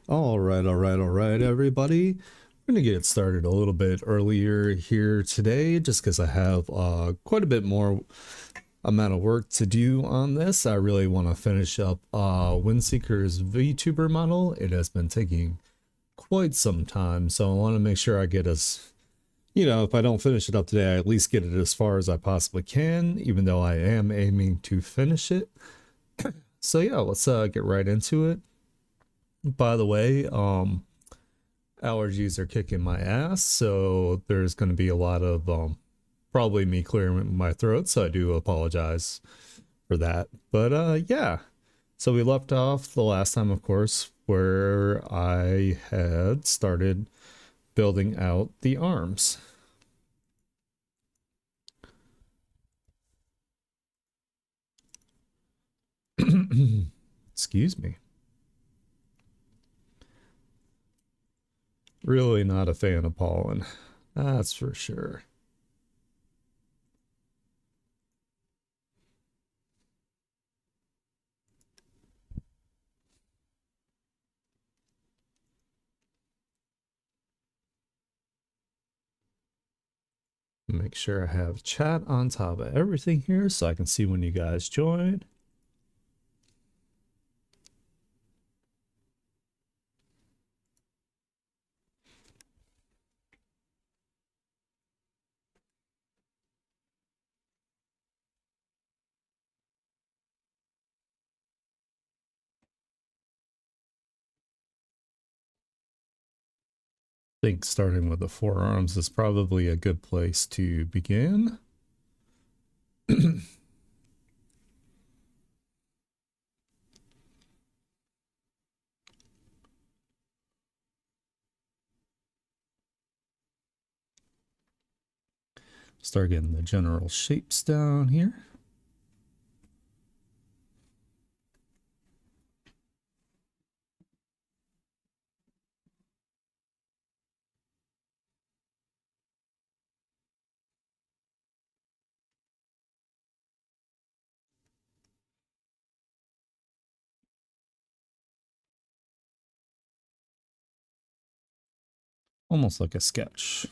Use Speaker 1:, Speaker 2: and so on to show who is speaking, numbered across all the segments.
Speaker 1: All right, everybody. We're gonna get started a little bit earlier here today, just because I have quite a bit more amount of work to do on this. I really want to finish up Windseeker's VTuber model. It has been taking quite some time, so I want to make sure I get as, if I don't finish it up today, I at least get it as far as I possibly can, even though I am aiming to finish it. So yeah, let's get right into it. By the way, allergies are kicking my ass, so there's going to be a lot of probably me clearing my throat, so I do apologize for that. But yeah, so we left off the last time, of course, where I had started building out the arms. Excuse me. Really not a fan of pollen, that's for sure. Make sure I have chat on top of everything here so I can see when you guys join. I think starting with the forearms is probably a good place to begin. Start getting the general shapes down here. Almost like a sketch.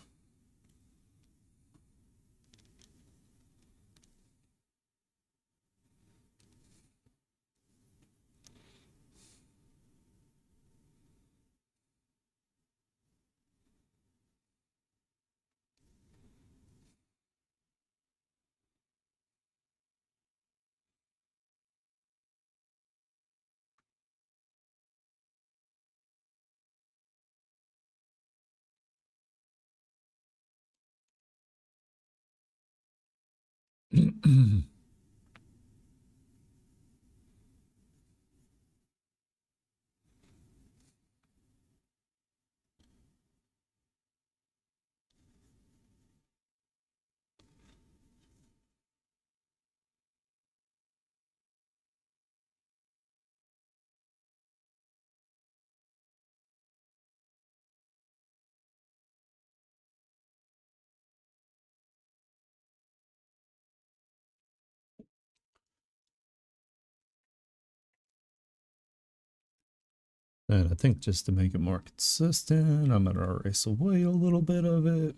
Speaker 1: And I think just to make it more consistent, I'm going to erase away a little bit of it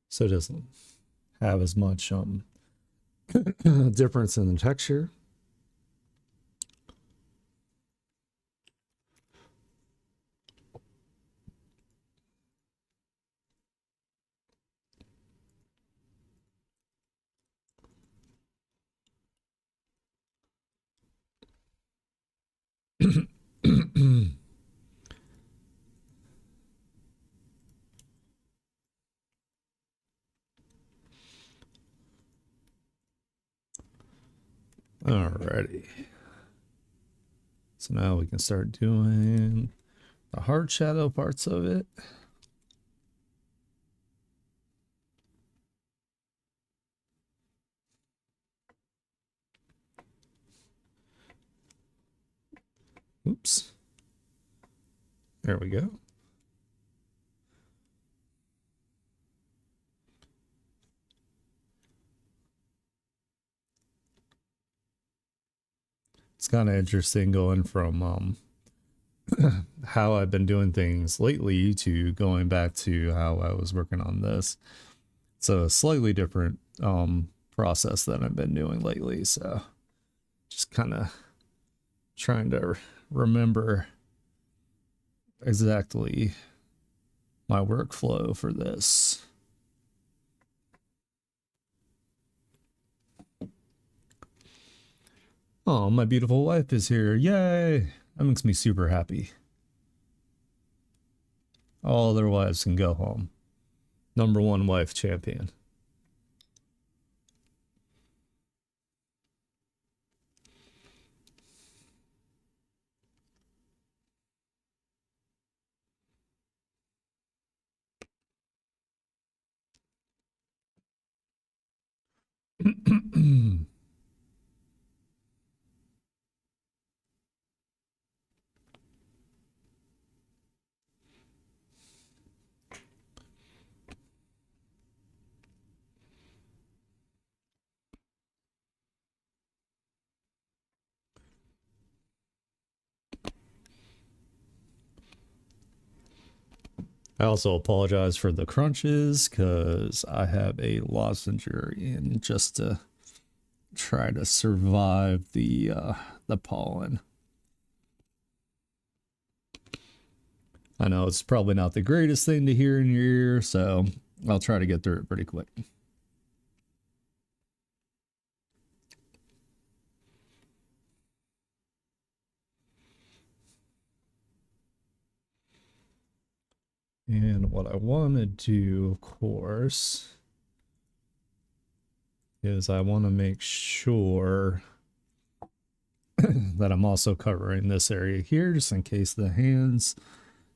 Speaker 1: so it doesn't have as much difference in the texture. Alrighty. So now we can start doing the hard shadow parts of it. Oops. There we go. It's kind of interesting going from how I've been doing things lately to going back to how I was working on this. It's a slightly different process that I've been doing lately. So just kind of trying to remember exactly my workflow for this. Oh, my beautiful wife is here. Yay! That makes me super happy. All other wives can go home. Number one wife champion. I also apologize for the crunches because I have a lozenge in just to try to survive the pollen. I know it's probably not the greatest thing to hear in your ear, so I'll try to get through it pretty quick. And what I want to do, of course, is I want to make sure that I'm also covering this area here just in case the hands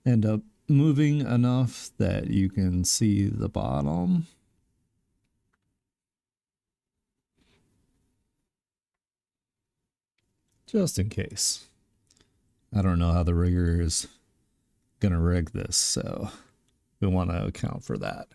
Speaker 1: end up moving enough that you can see the bottom. Just in case. I don't know how the rigger is going to rig this, so we want to account for that.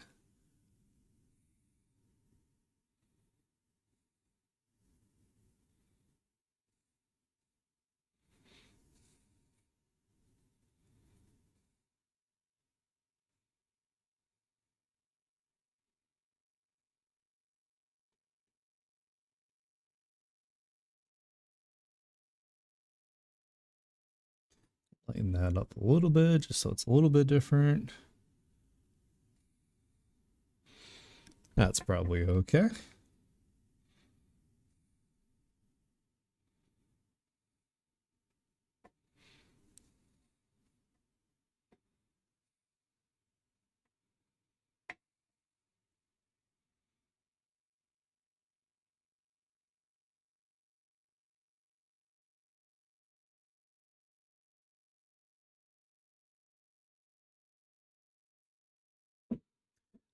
Speaker 1: Lighten that up a little bit just so it's a little bit different. That's probably okay.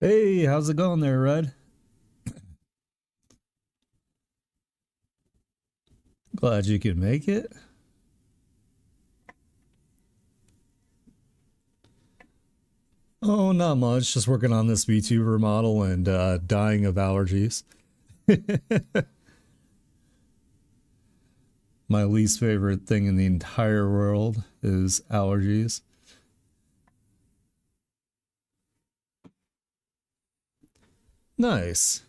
Speaker 1: Hey, how's it going there, Red? Glad you could make it. Oh, not much. Just working on this VTuber model and dying of allergies. My least favorite thing in the entire world is allergies. Nice.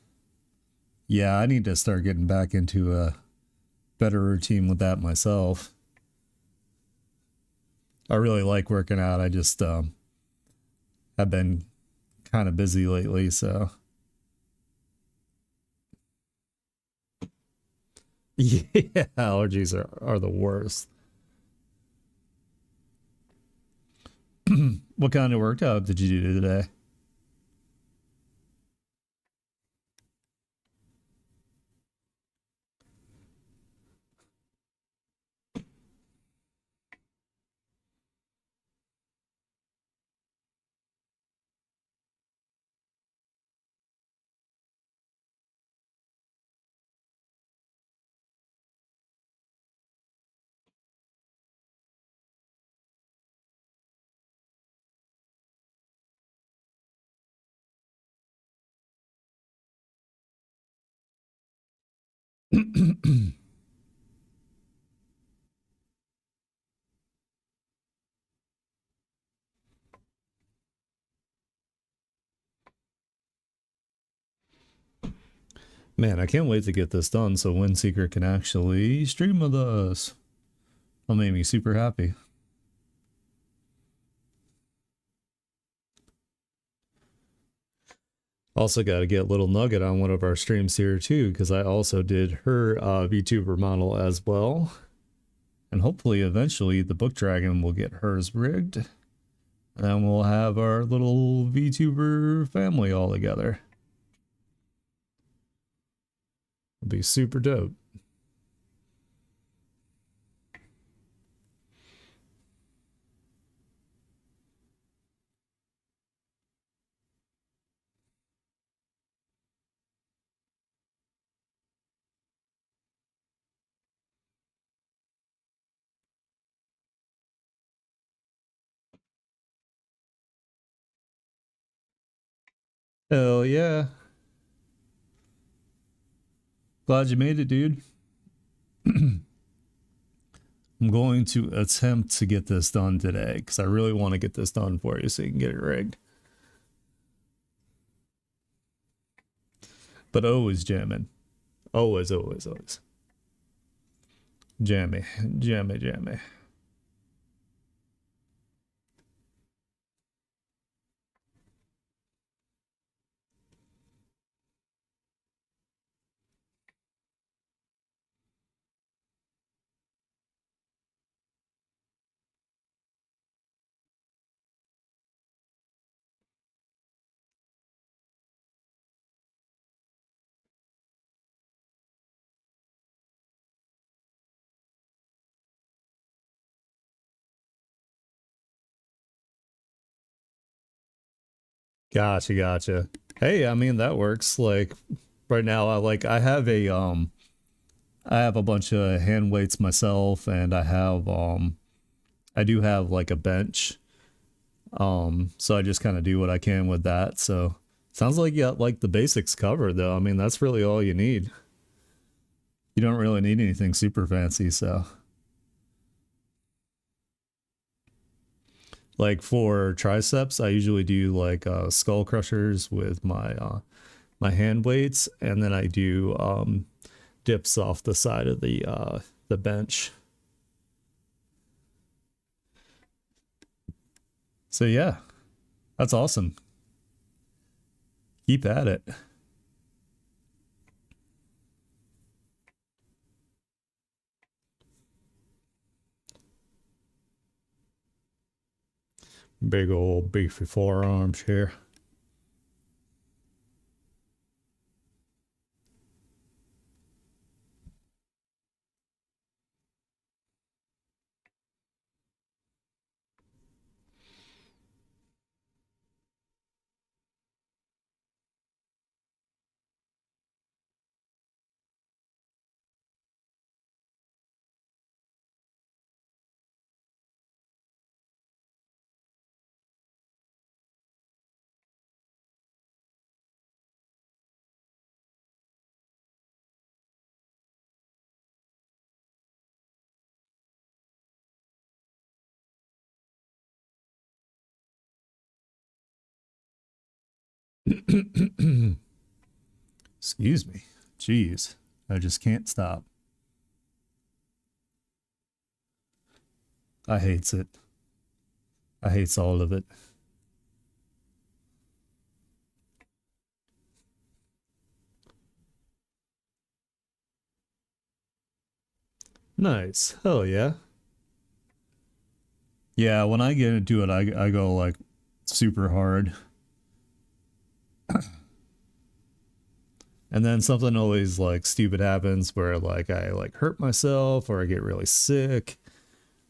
Speaker 1: Yeah, I need to start getting back into a better routine with that myself. I really like working out. I just have been kind of busy lately, so yeah, allergies are the worst. What kind of workout did you do today? Man, I can't wait to get this done so Windseeker can actually stream with us. That'll make me super happy. Also got to get Little Nugget on one of our streams here too, because I also did her VTuber model as well. And hopefully eventually the Book Dragon will get hers rigged. And then we'll have our little VTuber family all together. It'll be super dope. Hell yeah. Glad you made it, dude. I'm going to attempt to get this done today because I really want to get this done for you so you can get it rigged. But always jamming. Always, always, always. Jammy, jammy, jammy. Gotcha, gotcha. Hey, I mean that works. Like right now, I have a bunch of hand weights myself, and I do have like a bench. So I just kind of do what I can with that. So sounds like you got like the basics covered though. I mean, that's really all you need. You don't really need anything super fancy, so like for triceps, I usually do like skull crushers with my hand weights, and then I do dips off the side of the bench. So yeah, that's awesome. Keep at it. Big old beefy forearms here. Excuse me. Jeez, I just can't stop. I hates it. I hates all of it. Nice. Hell yeah. Yeah, when I get into it, I go like super hard. And then something always like stupid happens where like I like hurt myself or I get really sick.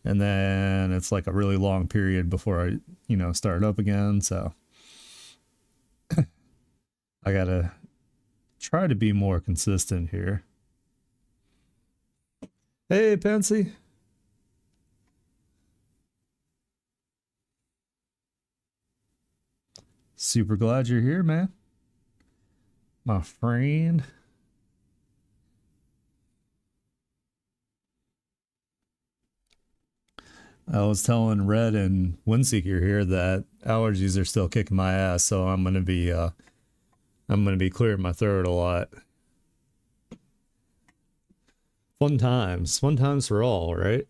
Speaker 1: And then it's like a really long period before I start up again. So I gotta try to be more consistent here. Hey, Pansy. Super glad you're here, man. My friend. I was telling Red and Windseeker here that allergies are still kicking my ass, so I'm gonna be clearing my throat a lot. Fun times for all, right?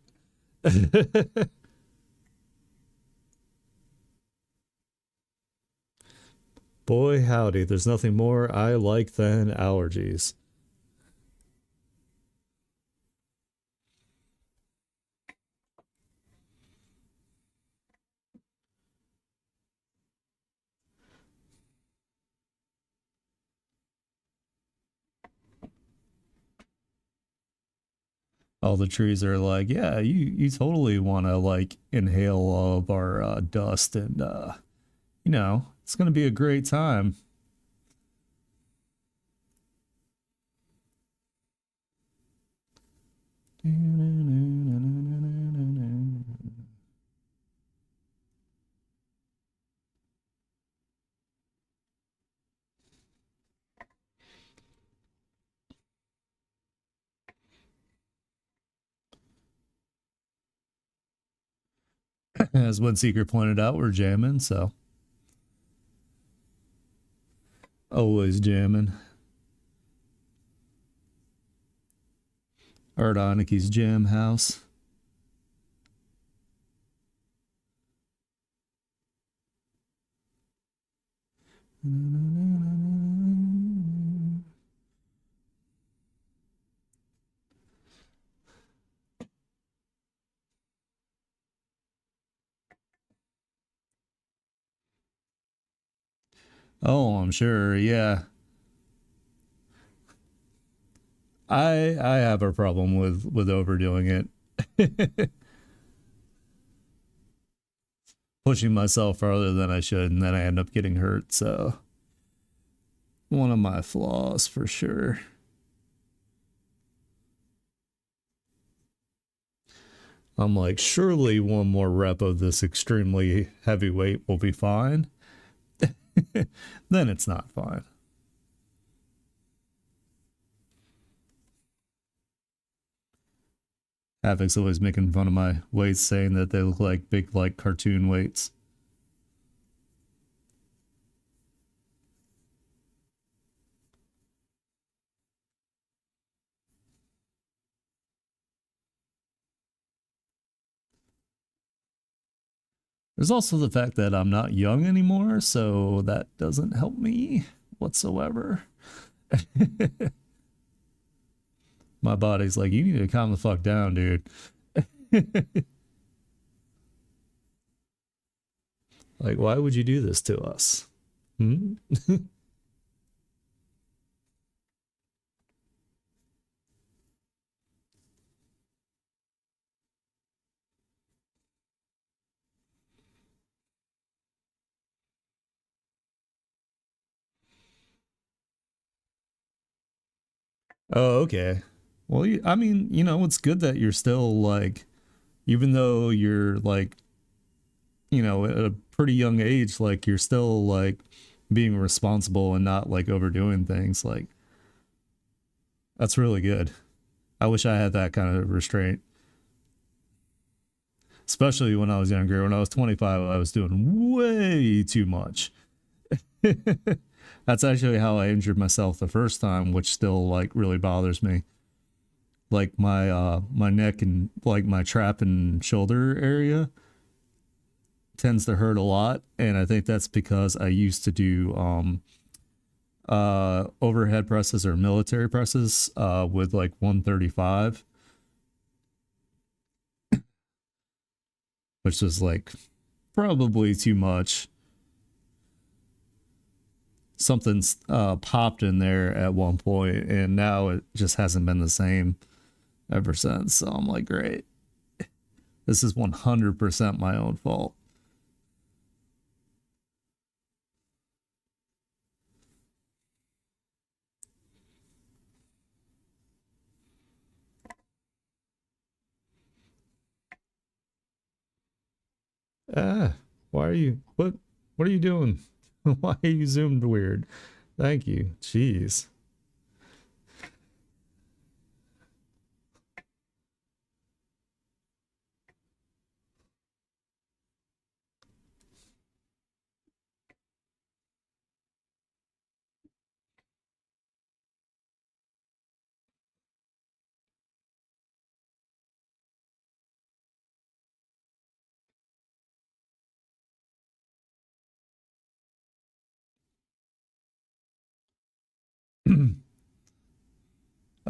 Speaker 1: Boy, howdy, there's nothing more I like than allergies. All the trees are like, yeah, you totally want to like inhale all of our dust, and it's gonna be a great time. As one seeker pointed out, we're jamming, so always jamming. Art Oniki's Jam House. Oh, I'm sure. Yeah, I have a problem with overdoing it, pushing myself farther than I should, and then I end up getting hurt. So one of my flaws for sure. I'm like, surely one more rep of this extremely heavy weight will be fine. Then it's not fine. Havoc's always making fun of my weights, saying that they look like big, like cartoon weights. There's also the fact that I'm not young anymore, so that doesn't help me whatsoever. My body's like, you need to calm the fuck down, dude. Like, why would you do this to us? Hmm? Oh, okay. Well, I mean, it's good that you're still like, even though you're like, at a pretty young age, like you're still like being responsible and not like overdoing things. Like, that's really good. I wish I had that kind of restraint, especially when I was younger. When I was 25, I was doing way too much. That's actually how I injured myself the first time, which still like really bothers me. Like my neck and like my trap and shoulder area tends to hurt a lot, and I think that's because I used to do overhead presses or military presses with like 135, which was like probably too much. Something's popped in there at one point, and now it just hasn't been the same ever since. So I'm like, great, this is 100% my own fault. Ah, why are you what are you doing? Why are you zoomed weird? Thank you. Jeez.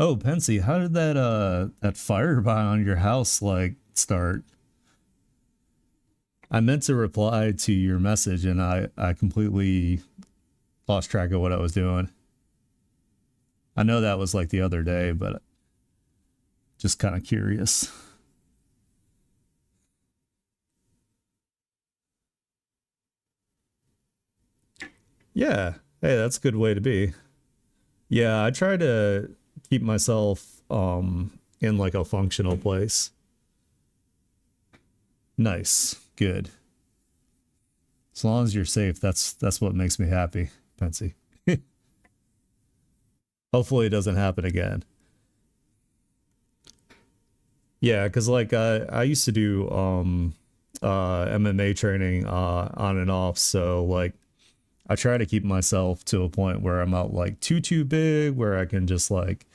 Speaker 1: Oh, Pensy, how did that fire behind your house like start? I meant to reply to your message and I completely lost track of what I was doing. I know that was like the other day, but just kind of curious. Yeah. Hey, that's a good way to be. Yeah, I try to keep myself in like a functional place. Nice. Good. As long as you're safe, that's what makes me happy, Pensy. Hopefully it doesn't happen again. Yeah, because like I used to do MMA training on and off, so like I try to keep myself to a point where I'm not like too big, where I can just like,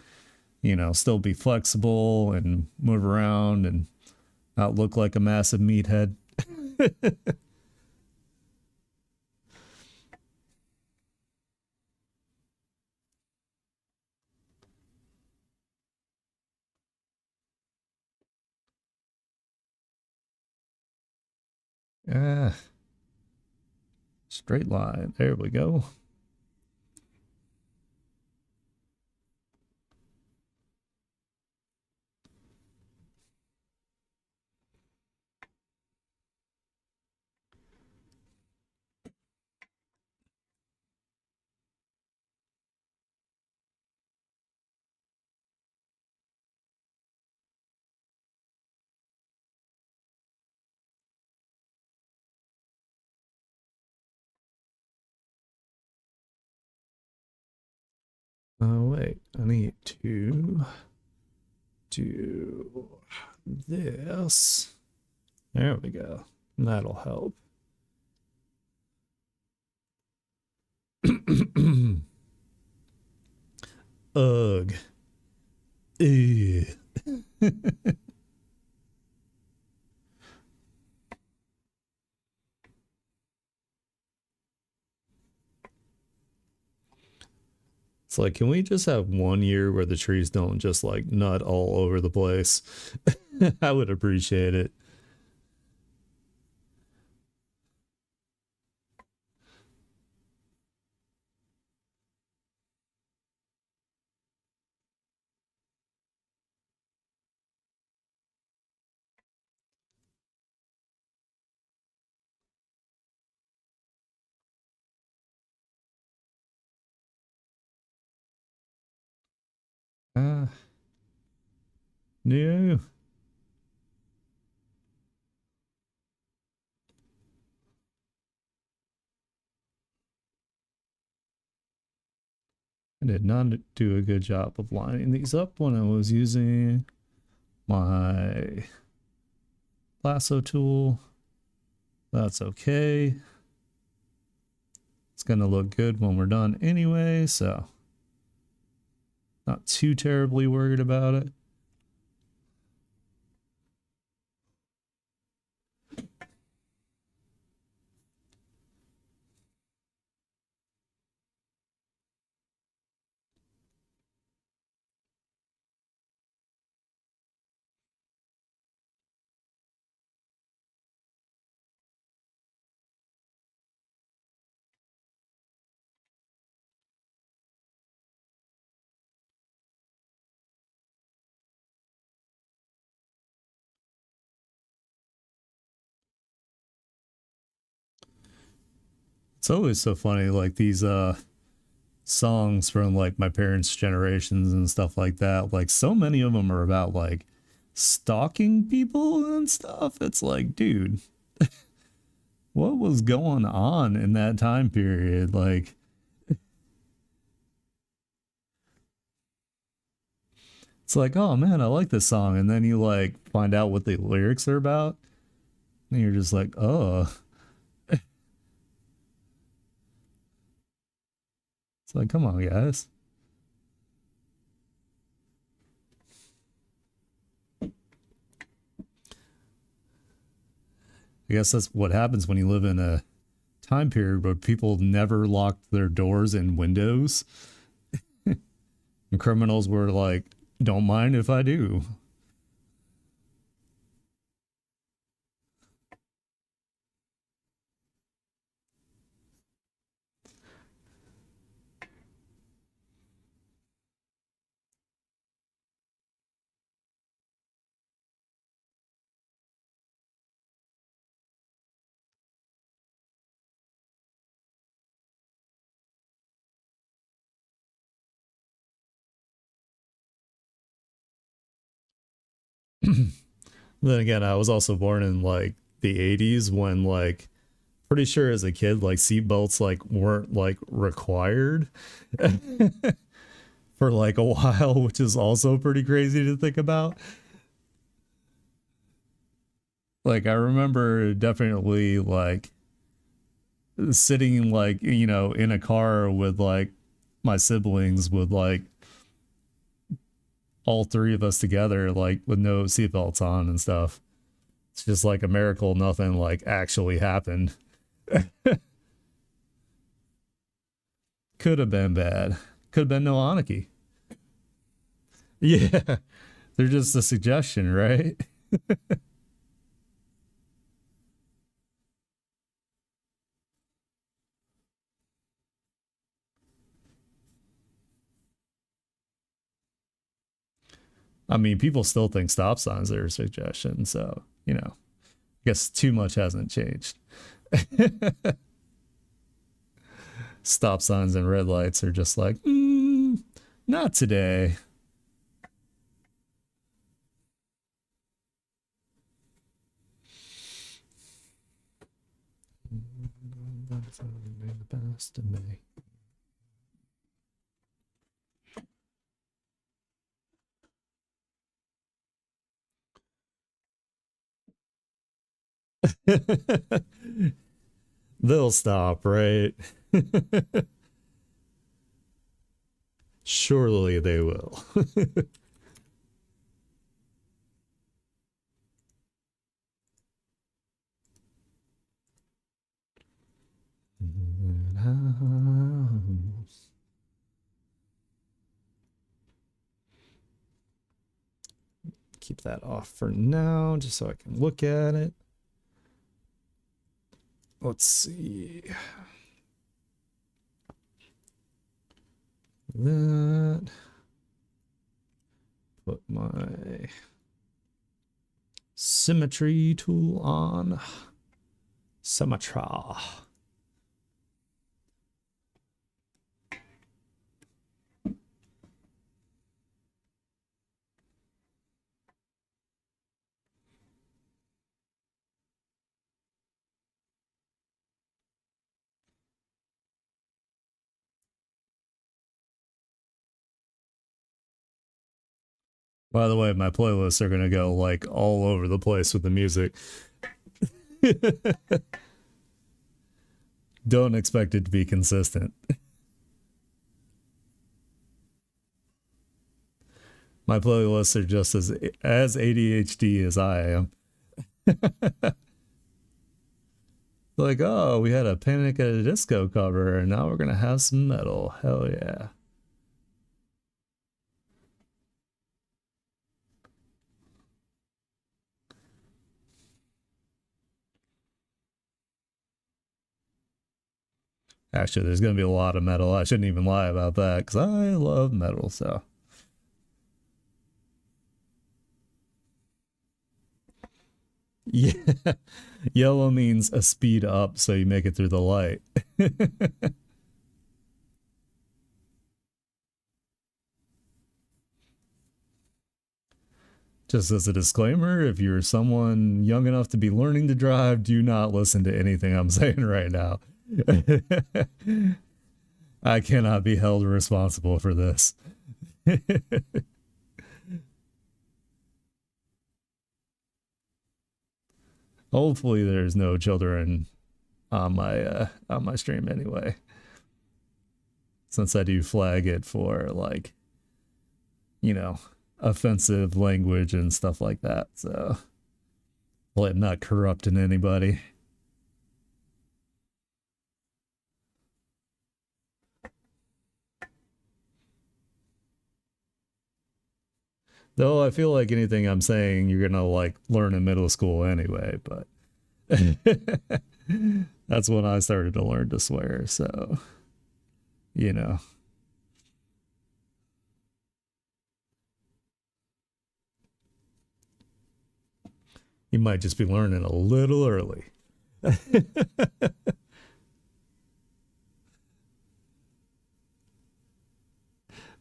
Speaker 1: still be flexible and move around and not look like a massive meathead. Ah, straight line. There we go. Oh wait, I need to do this. There we go. That'll help. Ugh. Ew. It's like, can we just have one year where the trees don't just like nut all over the place? I would appreciate it. Ah, no. I did not do a good job of lining these up when I was using my lasso tool. That's okay. It's going to look good when we're done anyway, so not too terribly worried about it. It's always so funny, like these songs from like my parents' generations and stuff like that. Like so many of them are about like stalking people and stuff. It's like, dude, what was going on in that time period? Like, it's like, oh man, I like this song, and then you like find out what the lyrics are about, and you're just like, oh, it's like, come on, guys. I guess that's what happens when you live in a time period where people never locked their doors and windows, and criminals were like Don't mind if I do. Then again, I was also born in like the 80s when like pretty sure as a kid like seatbelts like weren't like required for like a while, which is also pretty crazy to think about. Like I remember definitely like sitting like in a car with like my siblings with like all three of us together like with no seatbelts on and stuff. It's just like a miracle nothing like actually happened. Could have been bad. Could have been no Anarchy. Yeah, they're just a suggestion, right? I mean, people still think stop signs are a suggestion, so I guess too much hasn't changed. Stop signs and red lights are just like, not today. The best of me. They'll stop, right? Surely they will. Keep that off for now, just so I can look at it. Let's see. That. Put my symmetry tool on. Symmetra. By the way, my playlists are gonna go like all over the place with the music. Don't expect it to be consistent. My playlists are just as ADHD as I am. Like, oh, we had a Panic at a Disco cover, and now we're gonna have some metal. Hell yeah! Actually, there's gonna be a lot of metal. I shouldn't even lie about that because I love metal. So yeah, yellow means a speed up, so you make it through the light. Just as a disclaimer, if you're someone young enough to be learning to drive, do not listen to anything I'm saying right now. I cannot be held responsible for this. Hopefully, there's no children on my stream anyway, since I do flag it for like you know offensive language and stuff like that. So, well, I'm not corrupting anybody. Though I feel like anything I'm saying you're gonna like learn in middle school anyway, but that's when I started to learn to swear, so you know. You might just be learning a little early.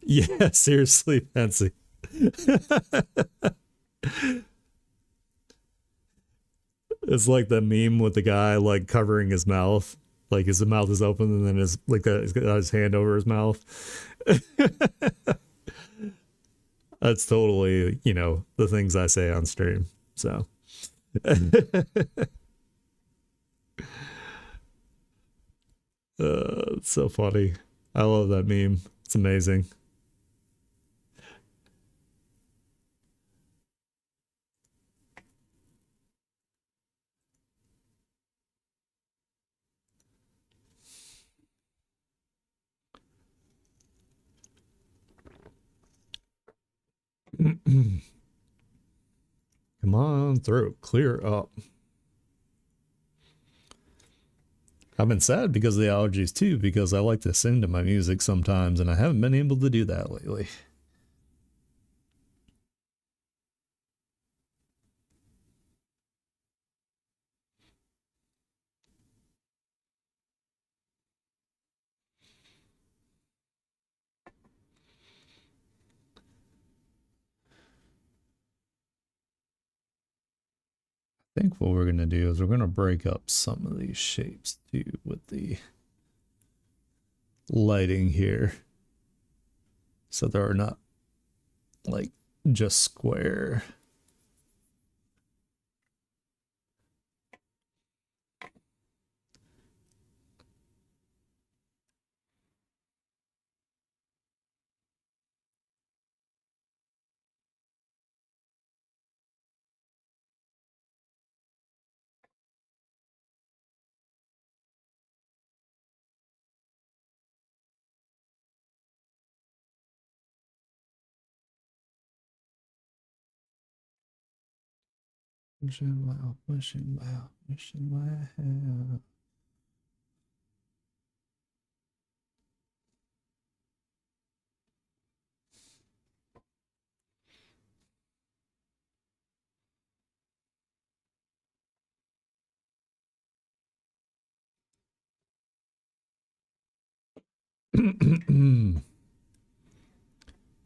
Speaker 1: Yeah, seriously, fancy. It's like the meme with the guy like covering his mouth, like his mouth is open and then his like he's got his hand over his mouth. That's totally, you know, the things I say on stream. So it's so funny. I love that meme. It's amazing. Come on through, clear up. I've been sad because of the allergies too, because I like to sing to my music sometimes, and I haven't been able to do that lately. I think what we're going to do is we're going to break up some of these shapes too with the lighting here, so they're not like just square. Wishing well, wishing well, wishing well.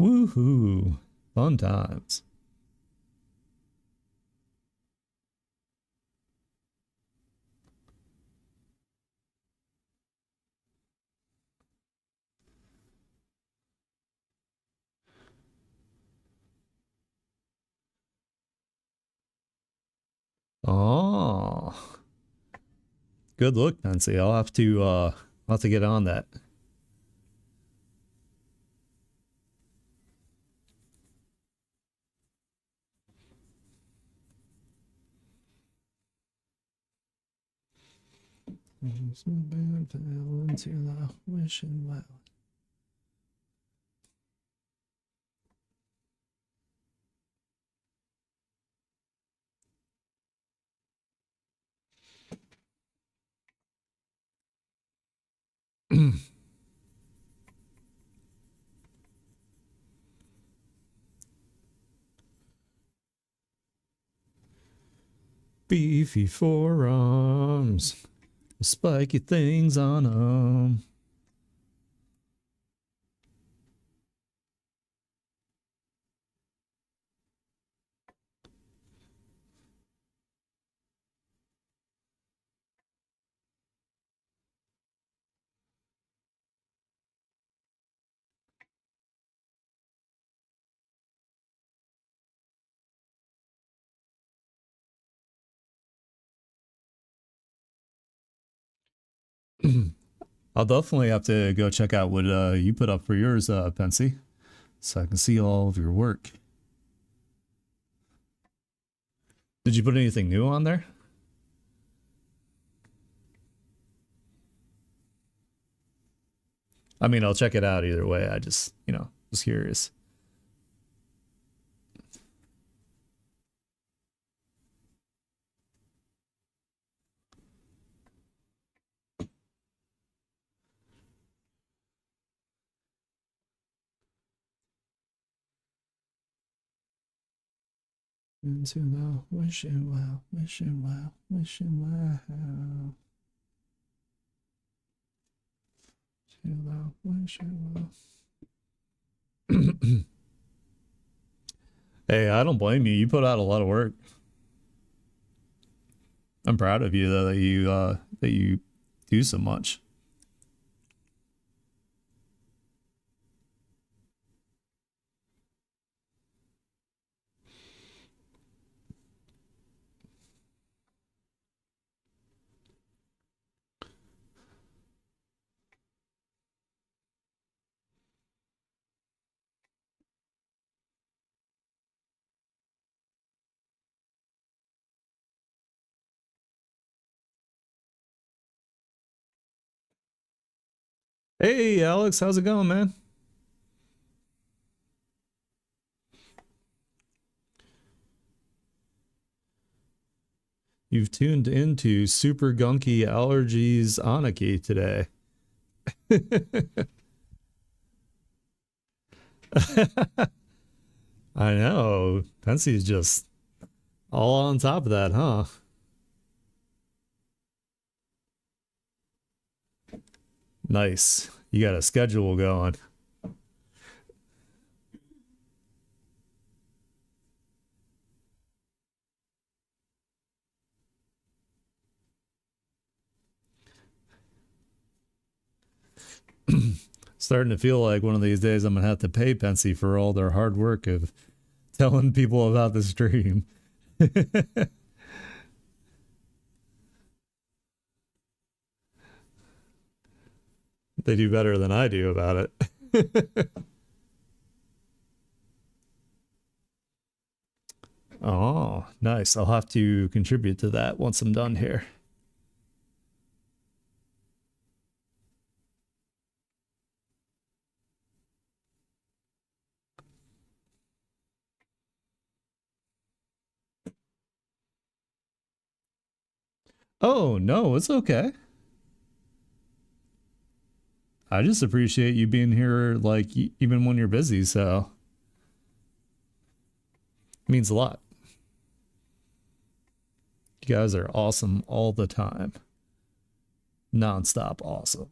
Speaker 1: Woohoo! Fun times. Oh, good look, Nancy. I'll have to get on that. Fell into the wishing well. Beefy forearms, spiky things on them. I'll definitely have to go check out what you put up for yours, Pensy, so I can see all of your work. Did you put anything new on there? I mean, I'll check it out either way. I just, you know, was curious. Into the wishing well, wishing well, wishing well. To the wishing well. Hey, I don't blame you. You put out a lot of work. I'm proud of you though that you do so much. Hey, Alex, how's it going, man? You've tuned into Super Gunky Allergies Aniki today. I know. Pensie's just all on top of that, huh? Nice. You got a schedule going. Starting to feel like one of these days I'm gonna have to pay Pensy for all their hard work of telling people about the stream. They do better than I do about it. Oh, nice. I'll have to contribute to that once I'm done here. Oh, no, it's okay. I just appreciate you being here, like, even when you're busy, so it means a lot. You guys are awesome all the time. Nonstop awesome.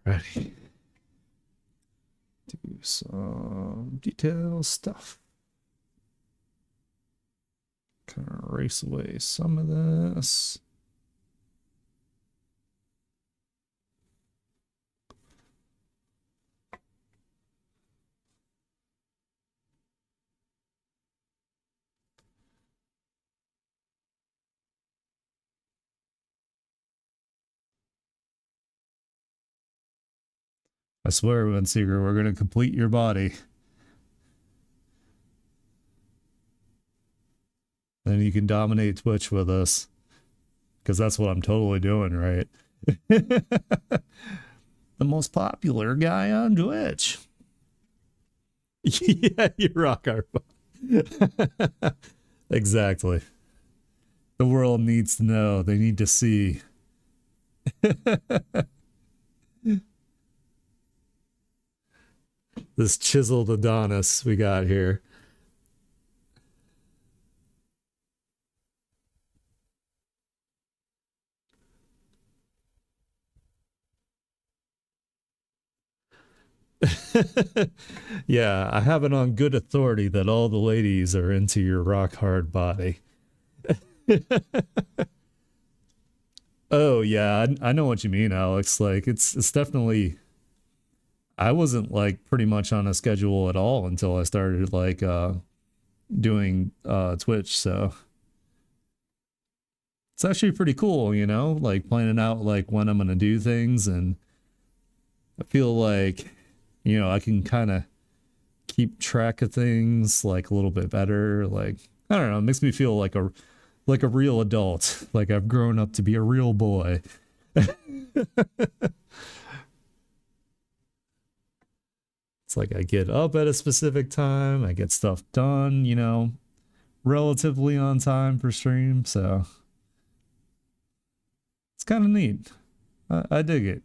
Speaker 1: Alrighty. Do some detail stuff. Kind of erase away some of this. I swear, Seeker, we're going to complete your body. Then you can dominate Twitch with us. Because that's what I'm totally doing, right? The most popular guy on Twitch. Yeah, you rock our. Exactly. The world needs to know. They need to see. This chiseled Adonis we got here. Yeah, I have it on good authority that all the ladies are into your rock hard body. Oh yeah, I know what you mean, Alex. Like it's definitely. I wasn't like pretty much on a schedule at all until I started like doing Twitch. So it's actually pretty cool, you know, like planning out like when I'm gonna do things, and I feel like, you know, I can kind of keep track of things like a little bit better. Like, I don't know, it makes me feel like a real adult, like I've grown up to be a real boy. It's like I get up at a specific time, I get stuff done, you know, relatively on time for stream, so it's kind of neat. I dig it.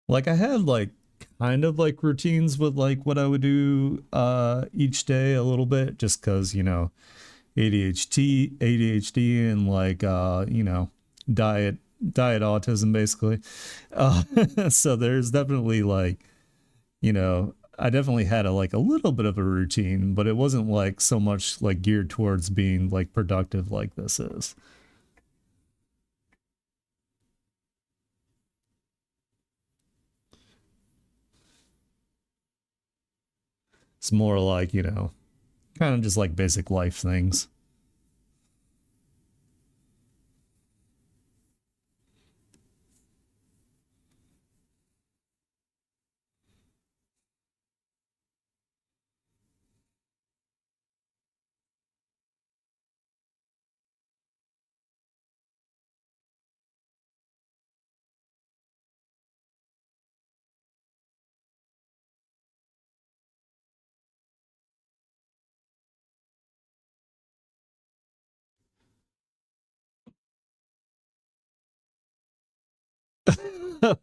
Speaker 1: Like I had like kind of like routines with like what I would do each day a little bit, just cuz, you know, ADHD and like you know, diet diet autism basically. Uh so there's definitely like, you know, I definitely had a like a little bit of a routine, but it wasn't like so much like geared towards being like productive like this is. It's more like, you know, kind of just like basic life things.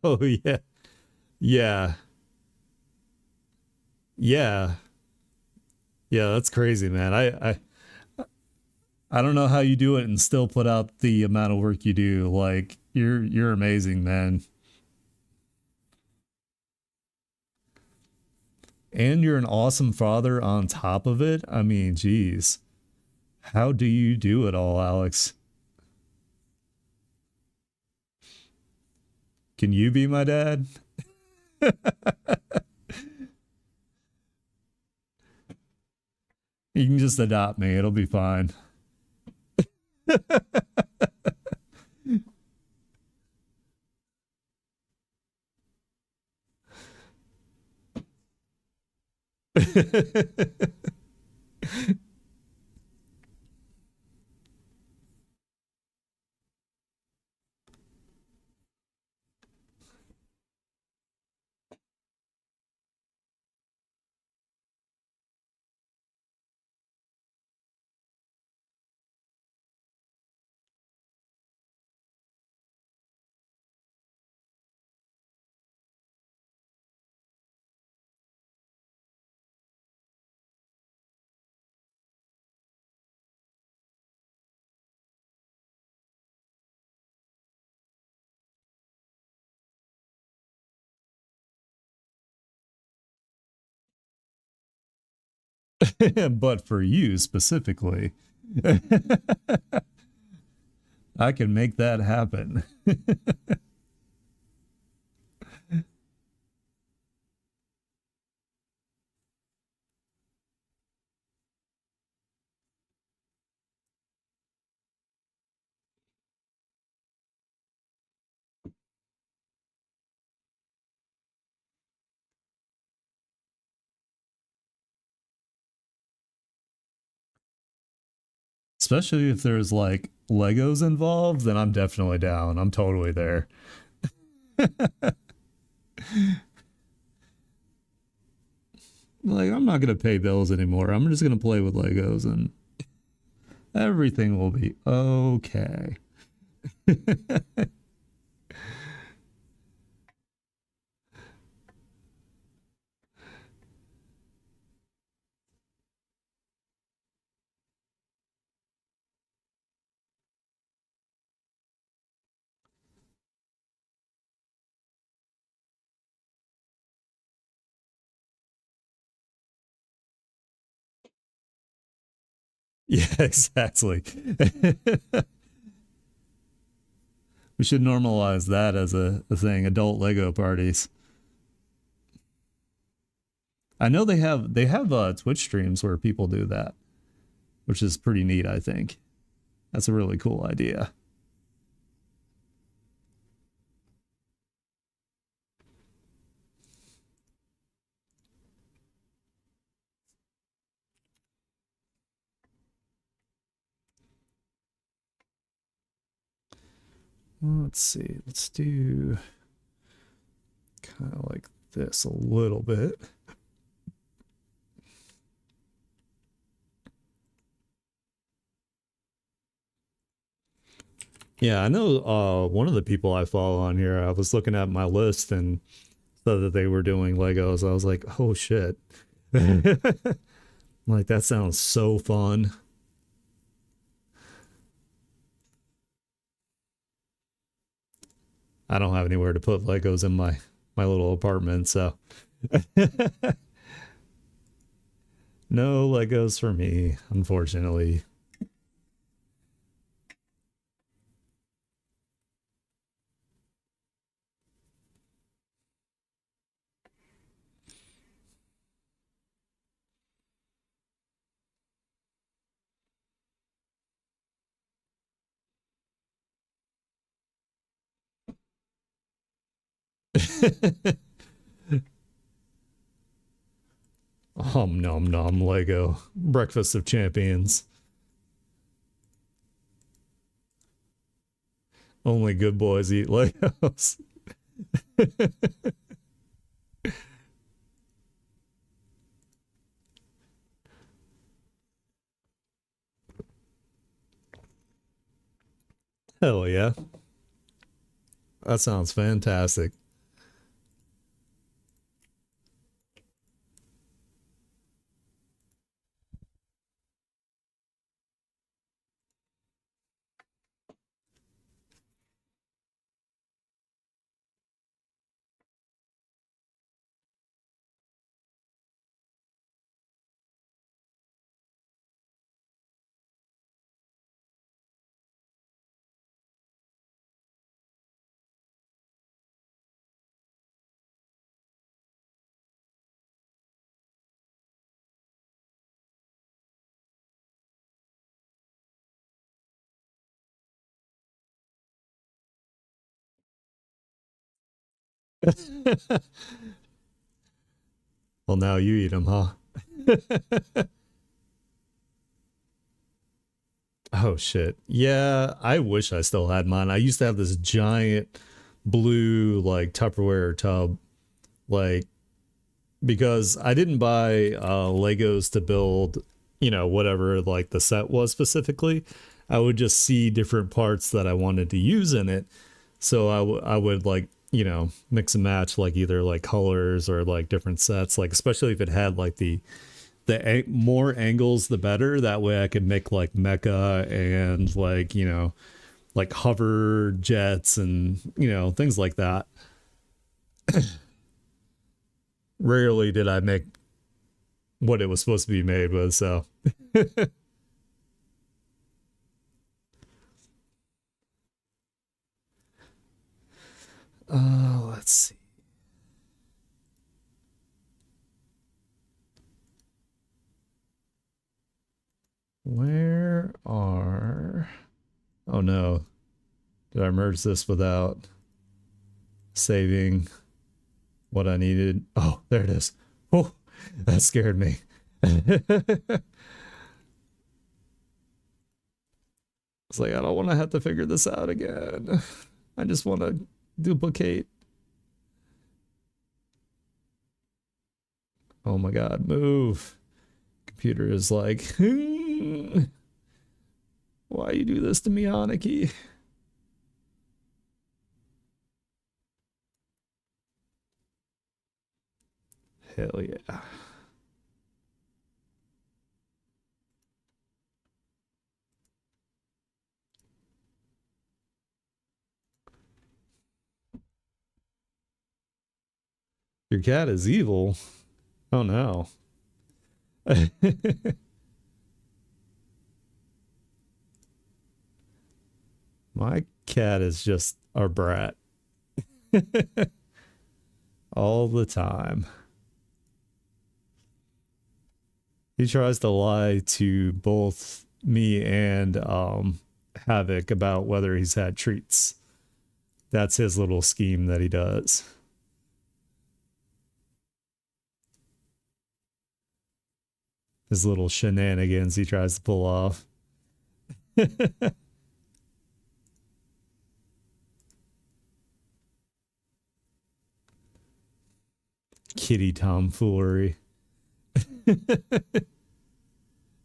Speaker 1: Oh yeah. Yeah. Yeah. Yeah, that's crazy, man. I don't know how you do it and still put out the amount of work you do. Like you're amazing, man. And you're an awesome father on top of it. I mean, geez. How do you do it all, Alex? Can you be my dad? You can just adopt me. It'll be fine. But for you specifically, I can make that happen. Especially if there's like Legos involved, then I'm definitely down. I'm totally there. Like, I'm not going to pay bills anymore. I'm just going to play with Legos and everything will be okay. Yeah, exactly. We should normalize that as a thing. Adult Lego parties. I know they have Twitch streams where people do that, which is pretty neat. I think that's a really cool idea. Let's see. Let's do kind of like this a little bit. Yeah, I know one of the people I follow on here, I was looking at my list and saw that they were doing Legos. I was like, oh shit. Like, that sounds so fun. I don't have anywhere to put Legos in my little apartment, so no Legos for me, unfortunately. Nom nom Lego. Breakfast of champions. Only good boys eat Legos. Hell yeah. That sounds fantastic. Well, now you eat them, huh? Oh shit. Yeah, I wish I still had mine. I used to have this giant blue like Tupperware tub, like, because I didn't buy Legos to build, whatever like the set was specifically. I would just see different parts that I wanted to use in it. So I would like, mix and match like either like colors or like different sets, like especially if it had like the more angles the better. That way I could make like mecha and like, like hover jets and, things like that. Rarely did I make what it was supposed to be made with, so let's see. Where are, oh no, did I merge this without saving what I needed? Oh, there it is. Oh, that scared me. It's like, I don't want to have to figure this out again. I just want to duplicate. Oh my god, move. Computer is like, why you do this to me, Aniki? Hell yeah. Your cat is evil. Oh no. My cat is just a brat all the time. He tries to lie to both me and Havoc about whether he's had treats. That's his little scheme that he does. His little shenanigans he tries to pull off. Kitty tomfoolery.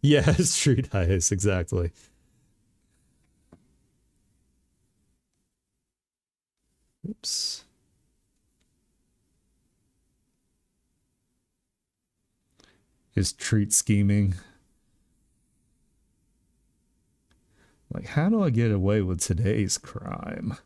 Speaker 1: Yeah, street ice, exactly. Oops. His treat scheming. Like, how do I get away with today's crime?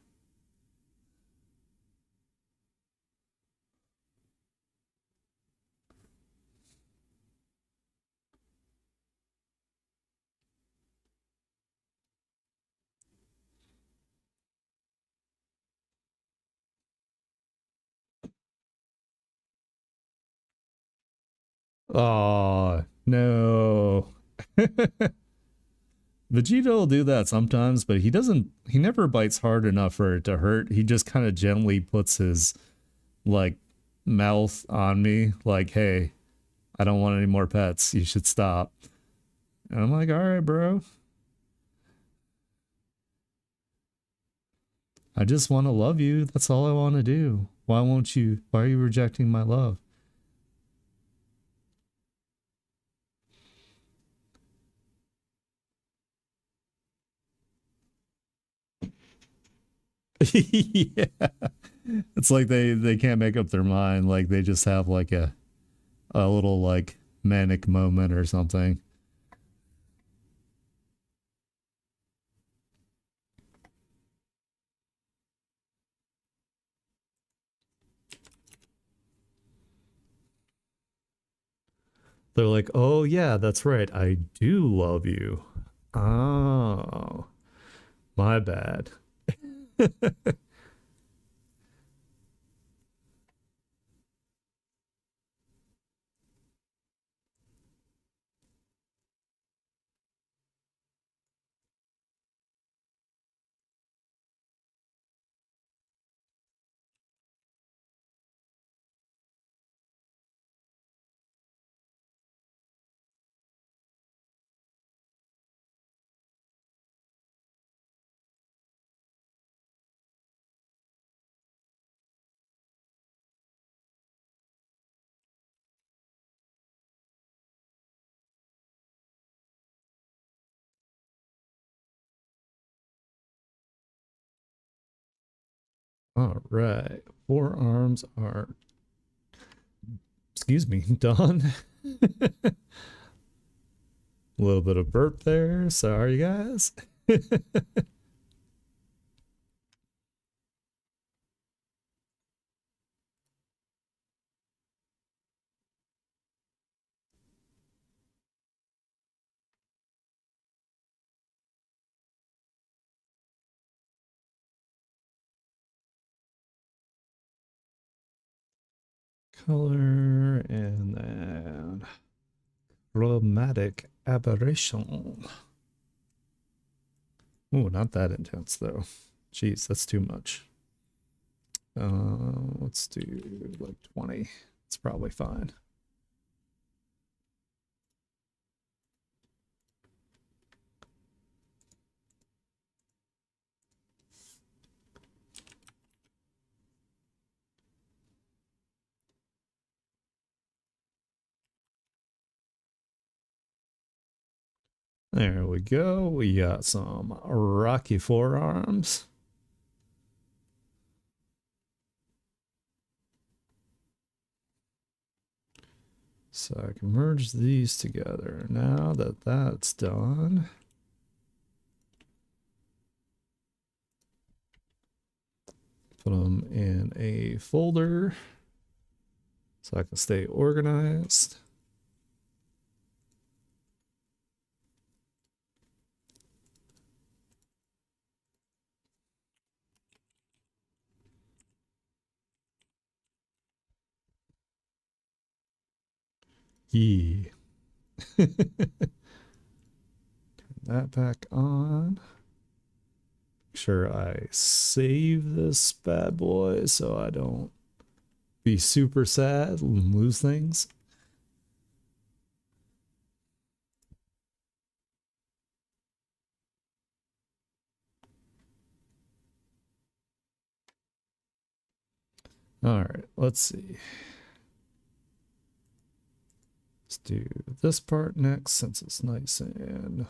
Speaker 1: Oh, no. Vegeta will do that sometimes, but he never bites hard enough for it to hurt. He just kind of gently puts his, like, mouth on me, like, hey, I don't want any more pets. You should stop. And I'm like, all right, bro. I just want to love you. That's all I want to do. Why won't you? Why are you rejecting my love? Yeah. It's like they can't make up their mind. Like they just have like a little like manic moment or something. They're like, "Oh yeah, that's right. I do love you." Oh, my bad. All right. Forearms are, excuse me, done. A little bit of burp there. Sorry, guys. Color and then chromatic aberration. Oh, not that intense though. Jeez, that's too much. Let's do like 20. It's probably fine. There we go. We got some rocky forearms. So I can merge these together. Now that that's done, put them in a folder so I can stay organized. Yee. Turn that back on. Make sure I save this bad boy so I don't be super sad and lose things. All right, let's see. Let's do this part next since it's nice and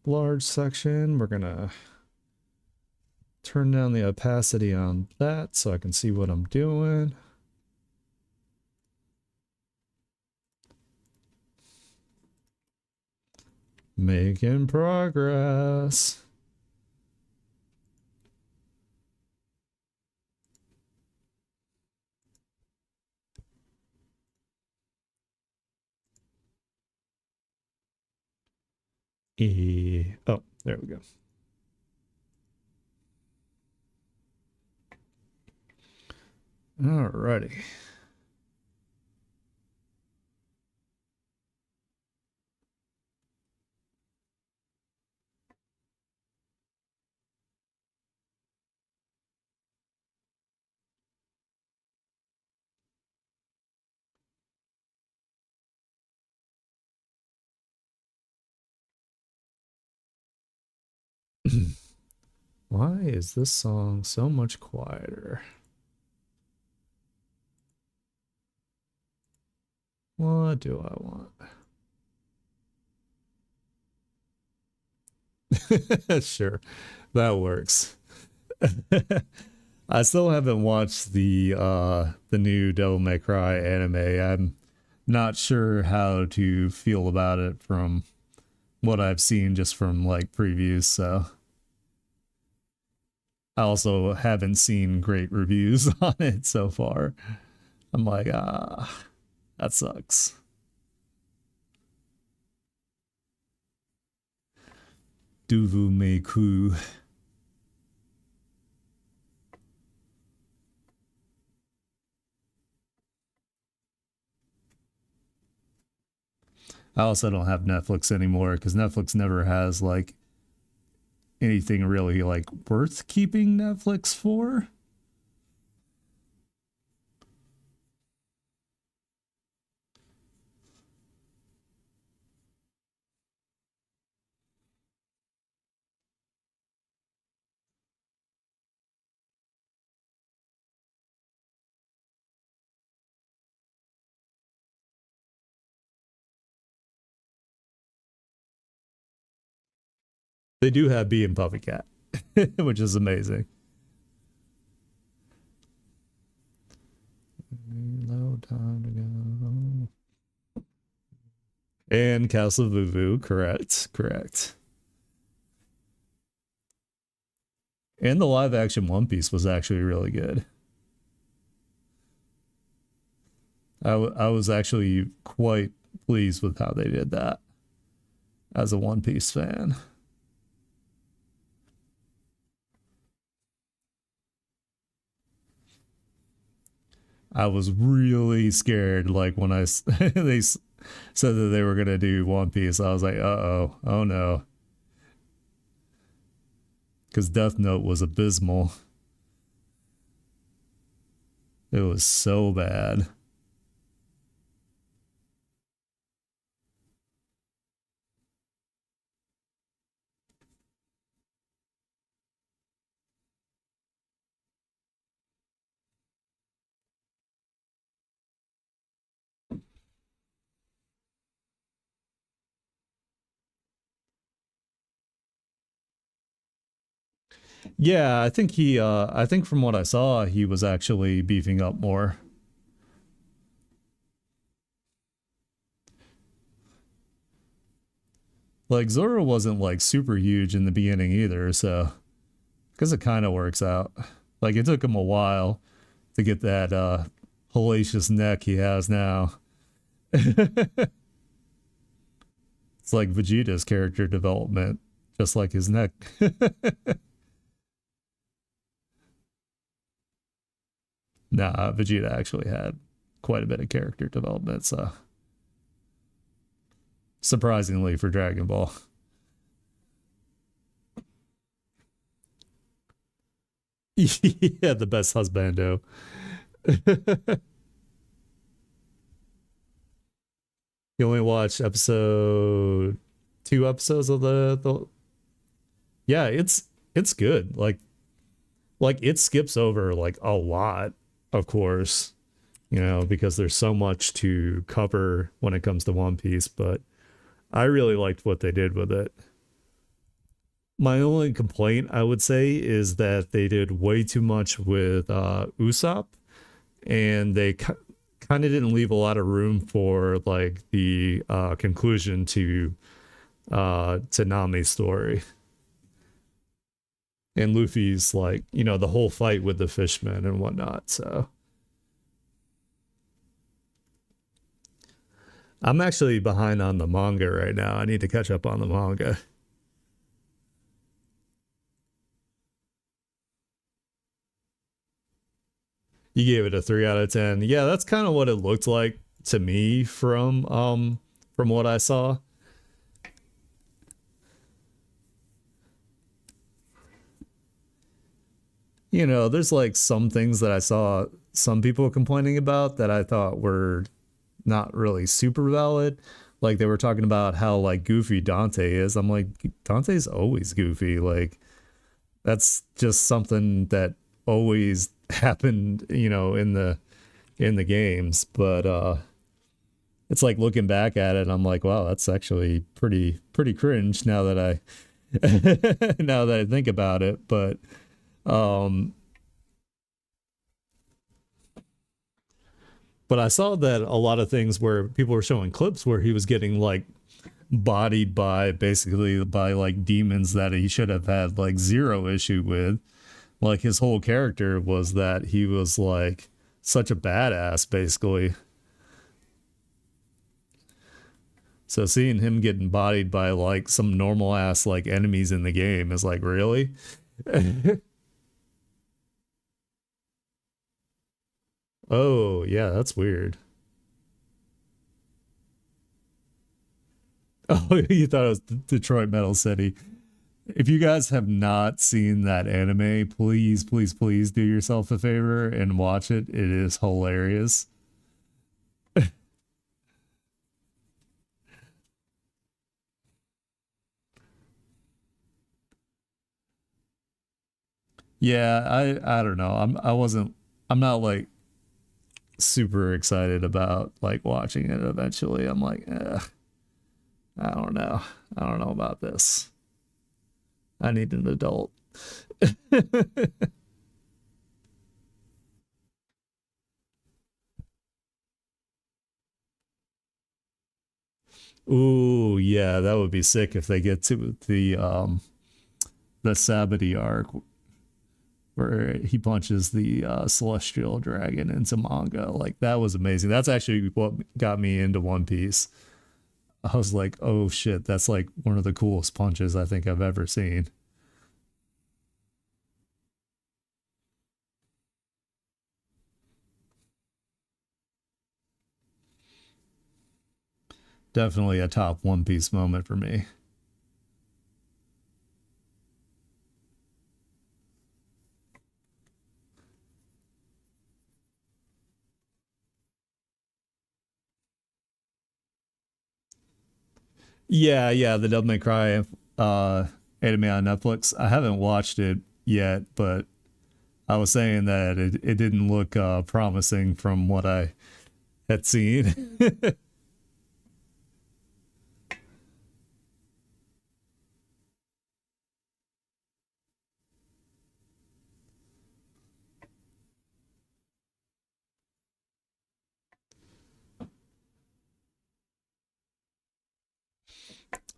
Speaker 1: large section. We're gonna turn down the opacity on that so I can see what I'm doing. Making progress. Oh, there we go. Alrighty. Why is this song so much quieter? What do I want? Sure, that works. I still haven't watched the new Devil May Cry anime. I'm not sure how to feel about it from what I've seen just from like previews, so I also haven't seen great reviews on it so far. I'm like, that sucks. Duvu Meiku. I also don't have Netflix anymore because Netflix never has like anything really like worth keeping Netflix for. They do have Bee and Puppy Cat, which is amazing. No time to go. And Castle Vuvu, correct, correct. And the live action One Piece was actually really good. I was actually quite pleased with how they did that as a One Piece fan. I was really scared, like when they said that they were gonna do One Piece. I was like, oh no, because Death Note was abysmal. It was so bad. Yeah, I think I think from what I saw, he was actually beefing up more. Like Zoro wasn't like super huge in the beginning either, so because it kind of works out. Like it took him a while to get that hellacious neck he has now. It's like Vegeta's character development, just like his neck. Nah, Vegeta actually had quite a bit of character development, so surprisingly for Dragon Ball. Yeah, the best husbando. You only watch episode two episodes of the yeah, it's good. Like it skips over like a lot, of course, you know, because there's so much to cover when it comes to One Piece, but I really liked what they did with it. My only complaint, I would say, is that they did way too much with Usopp, and they kind of didn't leave a lot of room for like the conclusion to Nami's story and Luffy's, like, you know, the whole fight with the fishmen and whatnot. So I'm actually behind on the manga right now. I need to catch up on the manga. You gave it a 3 out of 10. Yeah, that's kind of what it looked like to me from what I saw. You know, there's like some things that I saw some people complaining about that I thought were not really super valid. Like they were talking about how like goofy Dante is. I'm like, Dante's always goofy. Like that's just something that always happened, you know, in the games. But it's like looking back at it, I'm like, wow, that's actually pretty cringe now that I now that I think about it. Um but I saw that a lot of things where people were showing clips where he was getting like bodied by basically by like demons that he should have had like zero issue with. Like his whole character was that he was like such a badass basically. So seeing him getting bodied by like some normal ass like enemies in the game is like, really? Oh, yeah, that's weird. Oh, you thought it was Detroit Metal City. If you guys have not seen that anime, please do yourself a favor and watch it. It is hilarious. Yeah, I don't know. I'm not like super excited about like watching it eventually. I'm like, I don't know. I don't know about this. I need an adult. Ooh, yeah, that would be sick if they get to the Sabati arc where he punches the celestial dragon into manga. Like that was amazing. That's actually what got me into One Piece. I was like, oh shit, that's like one of the coolest punches I think I've ever seen. Definitely a top One Piece moment for me. Yeah, yeah, the Devil May Cry anime on Netflix. I haven't watched it yet, but I was saying that it didn't look promising from what I had seen.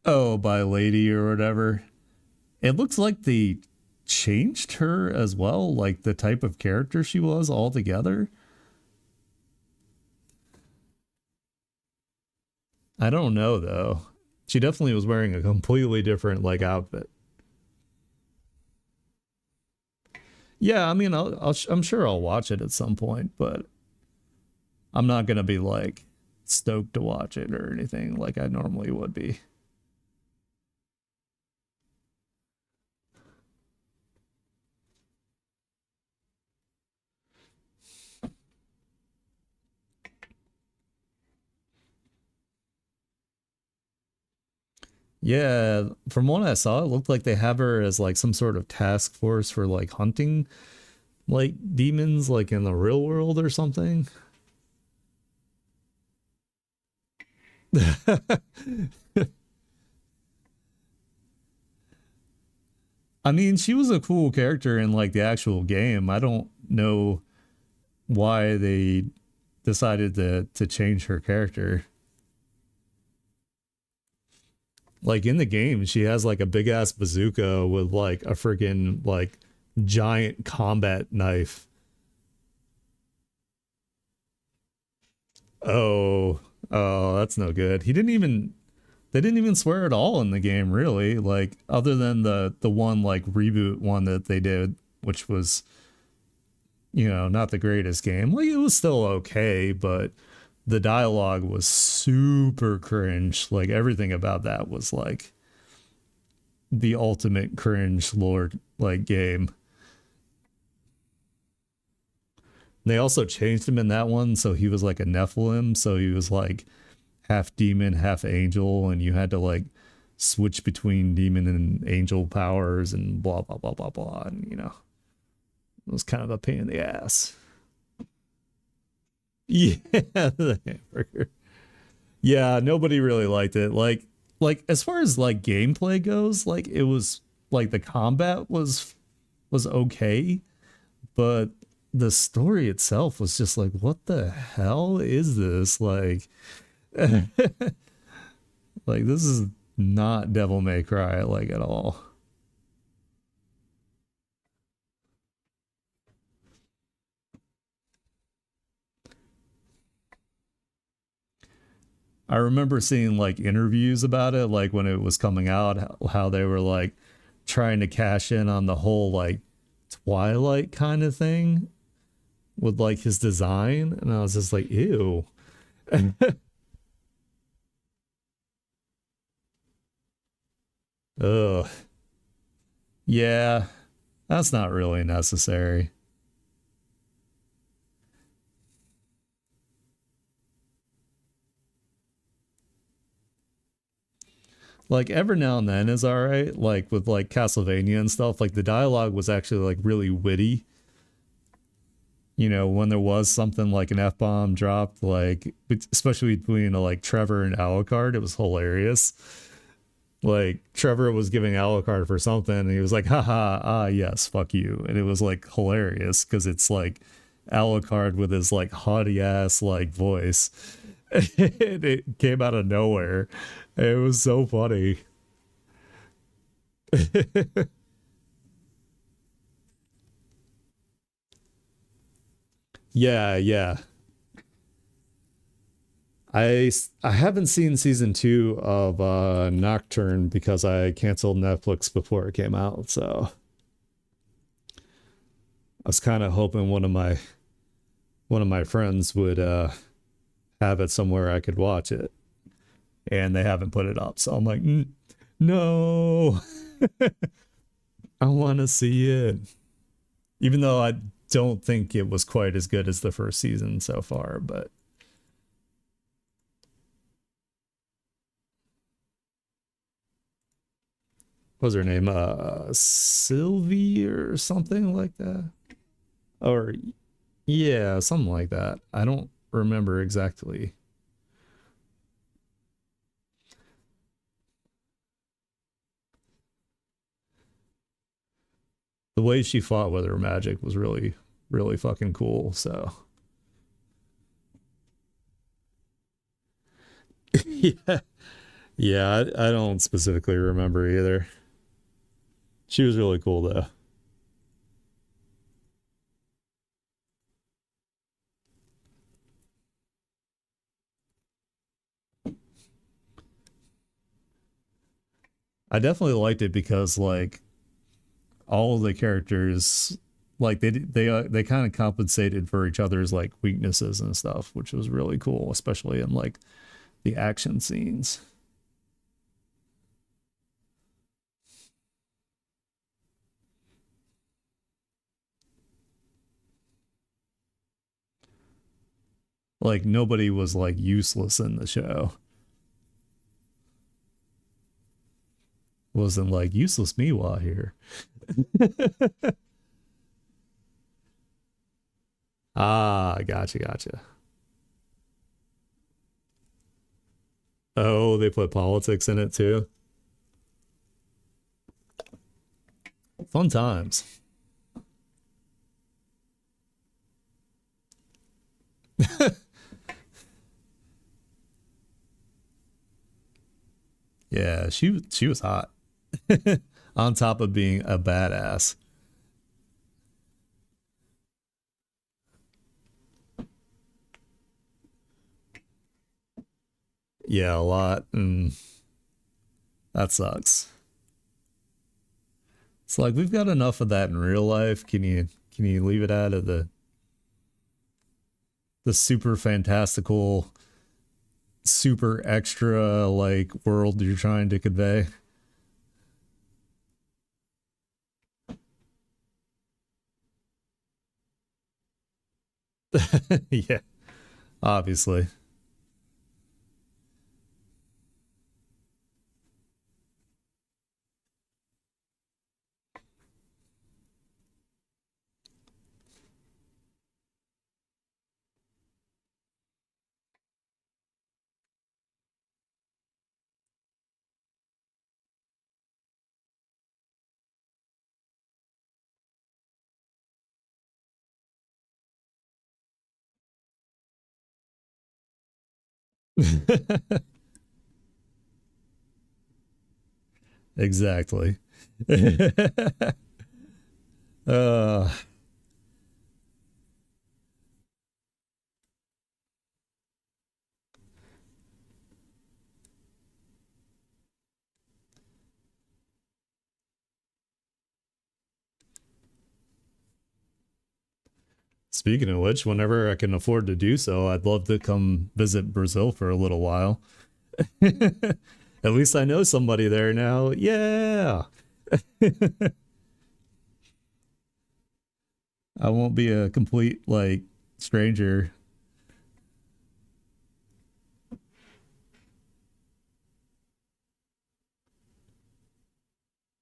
Speaker 1: Oh, by Lady or whatever. It looks like they changed her as well, like the type of character she was altogether. I don't know though. She definitely was wearing a completely different like outfit. Yeah, I mean, I'm sure I'll watch it at some point, but I'm not gonna be like stoked to watch it or anything like I normally would be. Yeah, from what I saw, it looked like they have her as like some sort of task force for like hunting like demons like in the real world or something. I mean, she was a cool character in like the actual game. I don't know why they decided to change her character. Like in the game, she has like a big ass bazooka with like a freaking like giant combat knife. Oh, oh, that's no good. He didn't even they didn't even swear at all in the game, really. Like other than the one like reboot one that they did, which was not the greatest game. Like it was still okay, but the dialogue was super cringe. Like everything about that was like the ultimate cringe lord like game. They also changed him in that one, so he was like a Nephilim, so he was like half demon, half angel, and you had to like switch between demon and angel powers and blah blah blah blah blah. And it was kind of a pain in the ass. Yeah, the hamburger. Yeah, nobody really liked it. Like as far as like gameplay goes, like it was like the combat was okay, but the story itself was just like, what the hell is this? Like this is not Devil May Cry like at all. I remember seeing like interviews about it, like when it was coming out, how they were like trying to cash in on the whole like Twilight kind of thing with like his design, and I was just like, ew. Ugh. Yeah, that's not really necessary. Like every now and then is all right. Like with like Castlevania and stuff, like the dialogue was actually like really witty. When there was something like an F bomb dropped, like especially between like Trevor and Alucard, it was hilarious. Like Trevor was giving Alucard for something, and he was like, "Haha, ah, yes, fuck you," and it was like hilarious because it's like Alucard with his like haughty ass like voice. And it came out of nowhere. It was so funny. Yeah, yeah. I haven't seen season 2 of Nocturne because I canceled Netflix before it came out. So I was kind of hoping one of my friends would have it somewhere I could watch it, and they haven't put it up. So I'm like, no, I want to see it, even though I don't think it was quite as good as the first season so far. But what was her name? Sylvie or something like that, or yeah, something like that. I don't remember exactly. The way she fought with her magic was really, really fucking cool. So yeah, yeah, I don't specifically remember either. She was really cool though. I definitely liked it because like all of the characters like they kind of compensated for each other's like weaknesses and stuff, which was really cool, especially in like the action scenes. Like nobody was like useless in the show. Wasn't like useless Miwa here. Ah, gotcha, gotcha. Oh, they put politics in it too. Fun times. Yeah, she was hot. On top of being a badass. Yeah, a lot. And that sucks. It's like we've got enough of that in real life. Can you leave it out of the super fantastical, super extra like world you're trying to convey? Yeah, obviously. Exactly. uh Speaking of which, whenever I can afford to do so, I'd love to come visit Brazil for a little while. At least I know somebody there now. Yeah. I won't be a complete like stranger.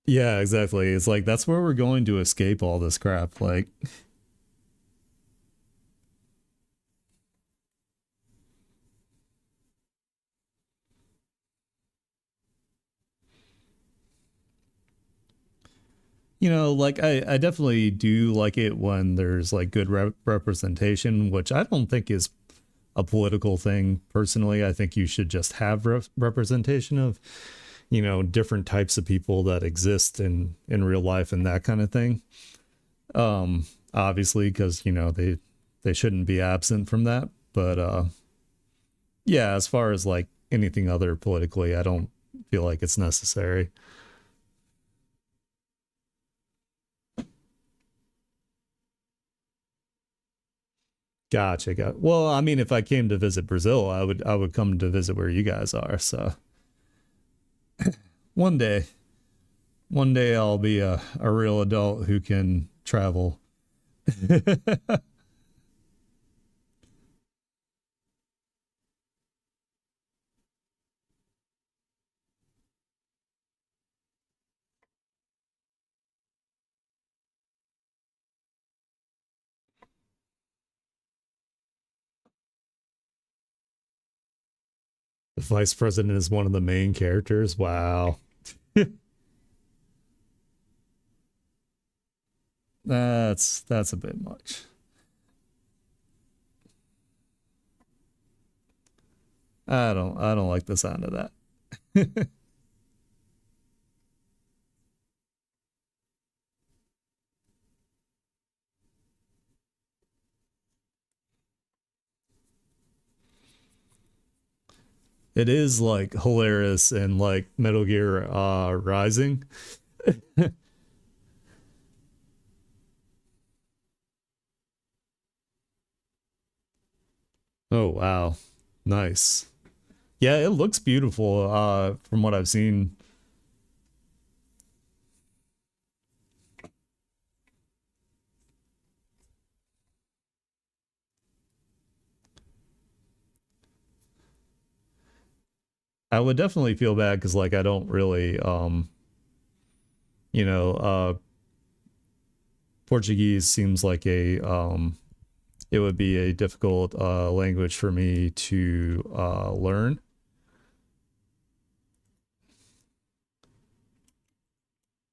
Speaker 1: Yeah, exactly. It's like that's where we're going to escape all this crap. Like, like I definitely do like it when there's like good representation, which I don't think is a political thing personally. I think you should just have representation of, different types of people that exist in real life and that kind of thing. Obviously, because they shouldn't be absent from that. But yeah, as far as like anything other politically, I don't feel like it's necessary. Gotcha. Well, I mean, if I came to visit Brazil, I would come to visit where you guys are. So one day, one day I'll be a real adult who can travel. The vice president is one of the main characters. Wow. That's a bit much. I don't like the sound of that. It is like hilarious and like Metal Gear Rising. Oh wow. Nice. Yeah, it looks beautiful from what I've seen. I would definitely feel bad cuz like I don't really you know, Portuguese seems like a it would be a difficult language for me to learn.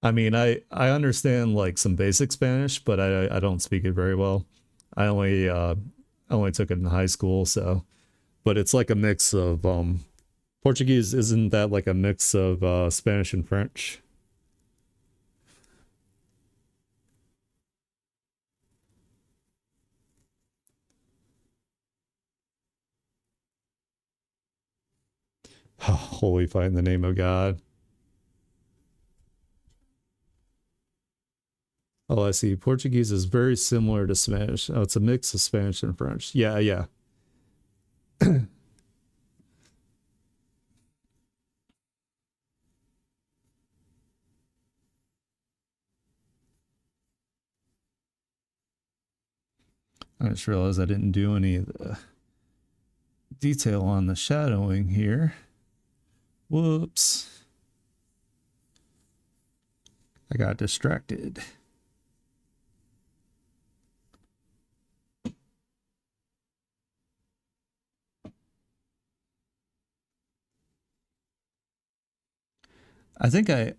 Speaker 1: I mean, I understand like some basic Spanish, but I don't speak it very well. I only took it in high school, so but it's like a mix of Portuguese. Isn't that like a mix of Spanish and French? Holy fight in the name of God. Oh, I see. Portuguese is very similar to Spanish. Oh, it's a mix of Spanish and French. Yeah, yeah. I just realized I didn't do any of the detail on the shadowing here. Whoops. I got distracted. I think I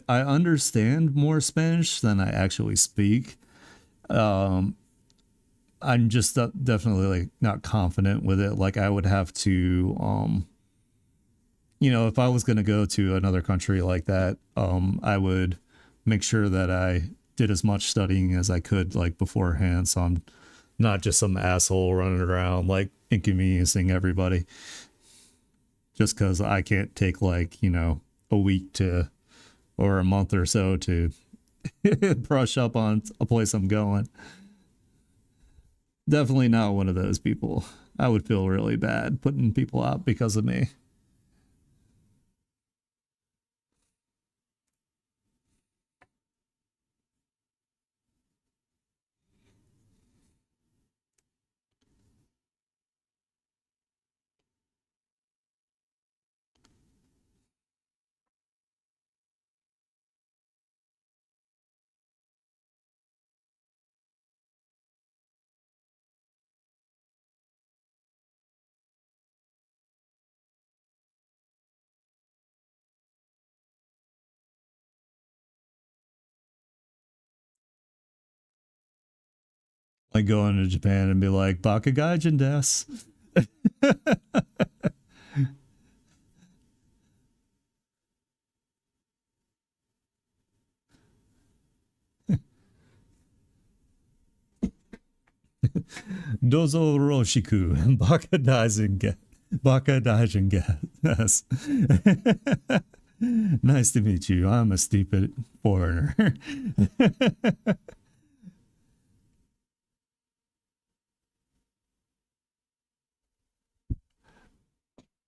Speaker 1: understand more Spanish than I actually speak. Um, I'm just definitely like not confident with it. Like I would have to, if I was going to go to another country like that, I would make sure that I did as much studying as I could like beforehand. So I'm not just some asshole running around like inconveniencing everybody just because I can't take like, a week to or a month or so to brush up on a place I'm going. Definitely not one of those people. I would feel really bad putting people out because of me. Like going to Japan and be like, Bakagaijin des. Dozo Roshiku. Bakagaijin des. Nice to meet you. I'm a stupid foreigner.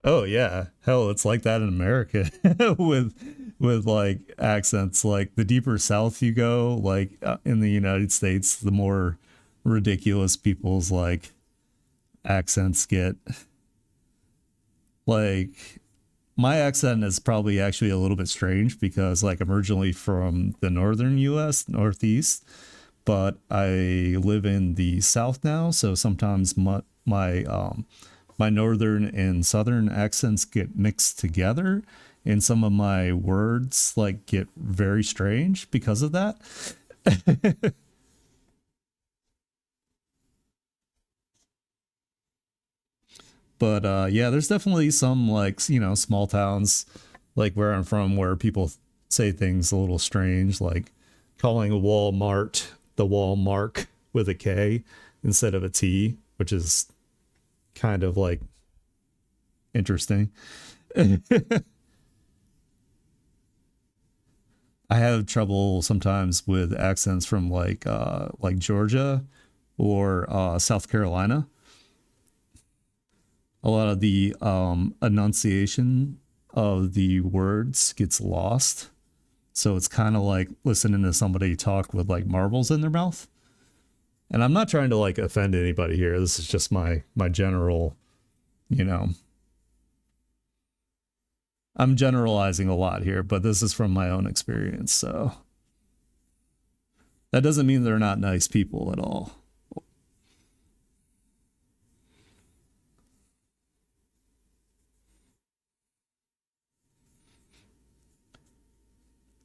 Speaker 1: Oh yeah, hell, it's like that in America with like accents. Like the deeper south you go, like in the United States, the more ridiculous people's like accents get. Like my accent is probably actually a little bit strange because like I'm originally from the northern U.S. Northeast, but I live in the South now, so sometimes my northern and southern accents get mixed together, and some of my words like get very strange because of that. But yeah, there's definitely some like small towns like where I'm from where people say things a little strange, like calling a Walmart the Walmart with a K instead of a T, which is kind of like interesting. I have trouble sometimes with accents from like Georgia or South Carolina. a lot of the enunciation of the words gets lost. So it's kind of like listening to somebody talk with like marbles in their mouth. And I'm not trying to like offend anybody here. This is just my general, you know, I'm generalizing a lot here, but this is from my own experience. So that doesn't mean they're not nice people at all.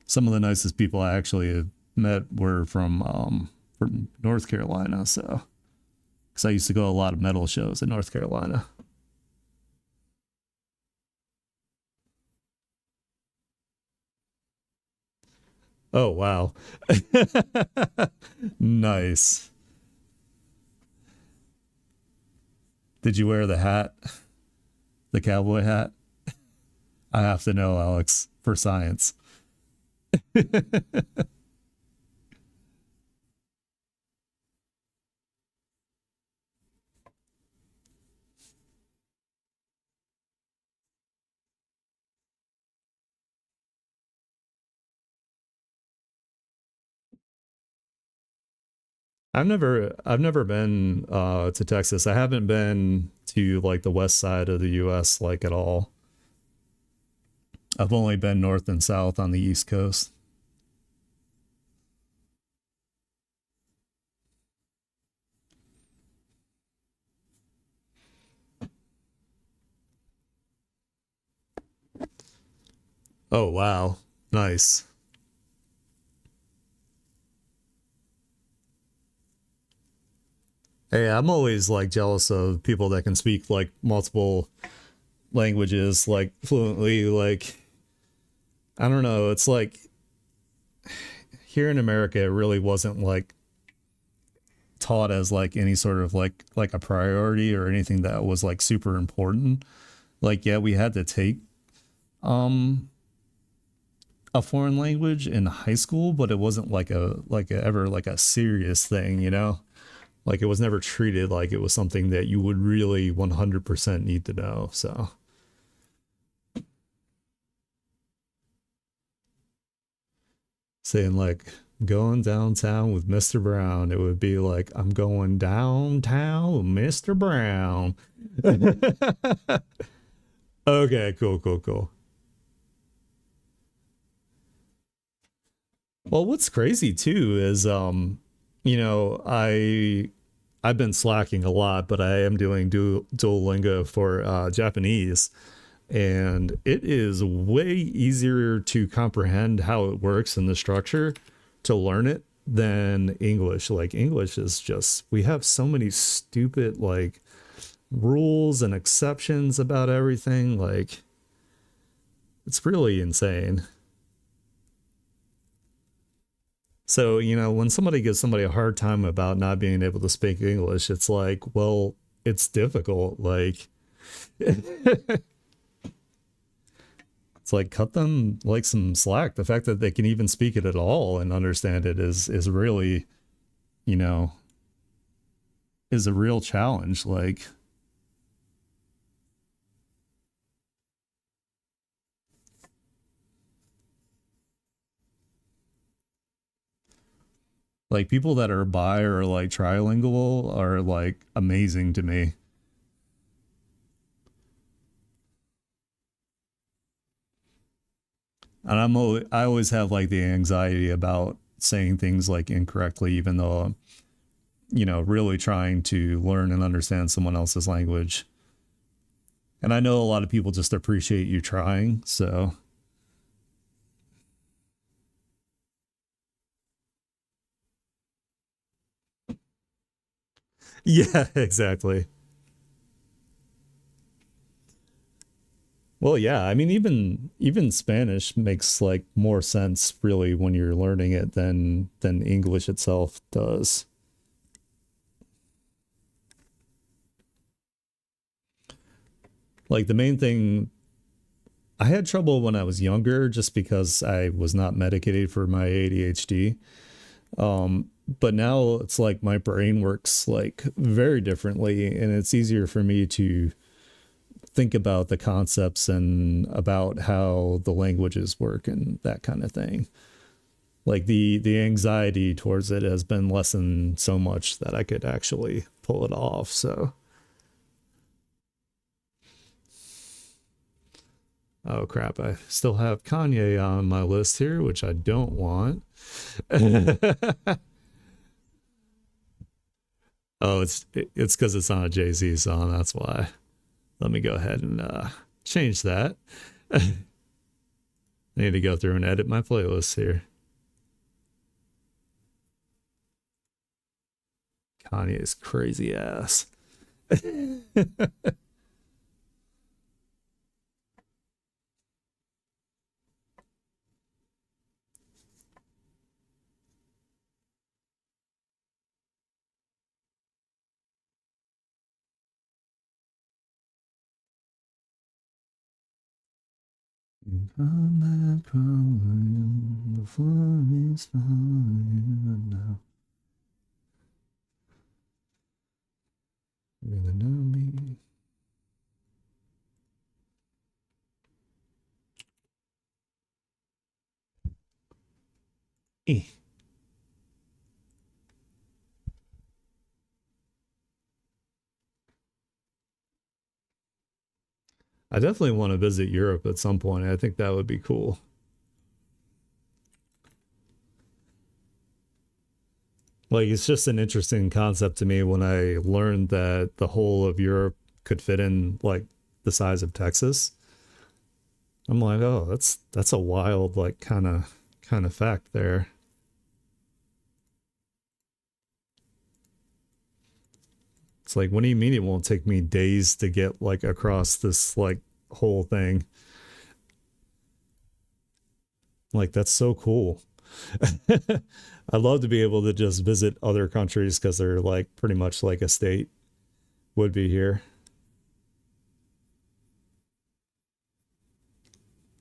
Speaker 1: Some of the nicest people I actually met were from North Carolina. So, because I used to go to a lot of metal shows in North Carolina. Oh wow, nice. Did you wear the hat, the cowboy hat? I have to know, Alex, for science. I've never been to Texas. I haven't been to like the west side of the US like at all. I've only been north and south on the East Coast. Oh wow. Nice. Hey, I'm always like jealous of people that can speak like multiple languages like fluently. Like I don't know, it's like here in America it really wasn't like taught as like any sort of like a priority or anything that was like super important. Like yeah, we had to take um a foreign language in high school, but it wasn't ever like a serious thing, you know? Like it was never treated like it was something that you would really 100% need to know. So saying like going downtown with Mr. Brown, it would be like I'm going downtown with Mr. Brown. Okay, cool, cool, cool. Well, what's crazy too is you know, I've been slacking a lot, but I am doing Duolingo for Japanese, and it is way easier to comprehend how it works and the structure to learn it than English. Like English is just we have so many stupid like rules and exceptions about everything. Like it's really insane. So, you know, when somebody gives somebody a hard time about not being able to speak English, it's like, well, it's difficult. Like, it's like cut them like some slack. The fact that they can even speak it at all and understand it is really, you know, is a real challenge. Like people that are bi or like trilingual are like amazing to me. And I always have like the anxiety about saying things like incorrectly, even though I'm, you know, really trying to learn and understand someone else's language. And I know a lot of people just appreciate you trying. So, yeah, exactly. Well, yeah, I mean even Spanish makes like more sense really when you're learning it than English itself does. Like the main thing I had trouble when I was younger just because I was not medicated for my ADHD. But now it's like my brain works like very differently and it's easier for me to think about the concepts and about how the languages work and that kind of thing. Like the anxiety towards it has been lessened so much that I could actually pull it off. So, oh crap, I still have Kanye on my list here, which I don't want. Oh, it's because it's on a Jay-Z song. That's why. Let me go ahead and change that. I need to go through and edit my playlist here. Kanye's crazy ass. The floor is fine now. You're gonna know me. Eh. I definitely want to visit Europe at some point. I think that would be cool. Like, it's just an interesting concept to me when I learned that the whole of Europe could fit in like the size of Texas. I'm like, oh, that's a wild like kind of fact there. It's like, what do you mean it won't take me days to get like across this like whole thing? Like, that's so cool. I'd love to be able to just visit other countries because they're like pretty much like a state would be here.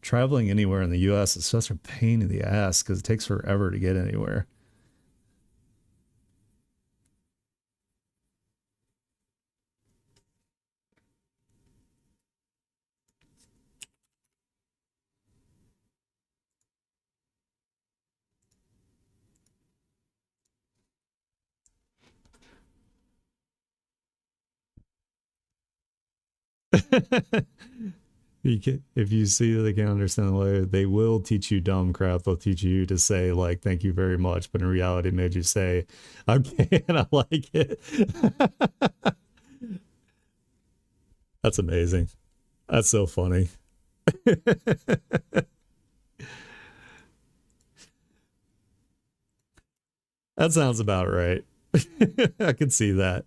Speaker 1: Traveling anywhere in the US is such a pain in the ass because it takes forever to get anywhere. If you see that they can understand the way, they will teach you dumb crap. They'll teach you to say like "thank you very much," but in reality, it made you say "okay," and I like it. That's amazing. That's so funny. That sounds about right. I can see that.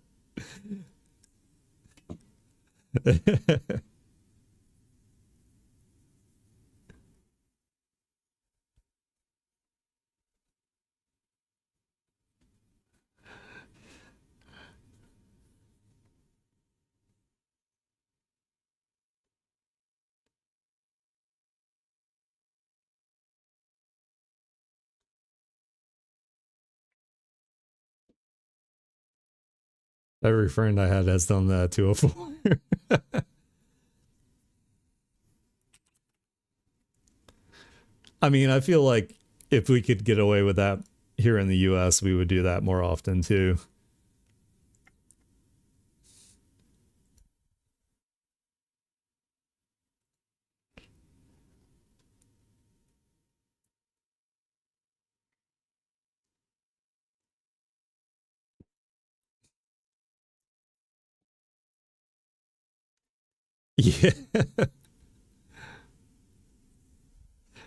Speaker 1: Every friend I had has done that to a fool. I mean, I feel like if we could get away with that here in the US, we would do that more often too. Yeah.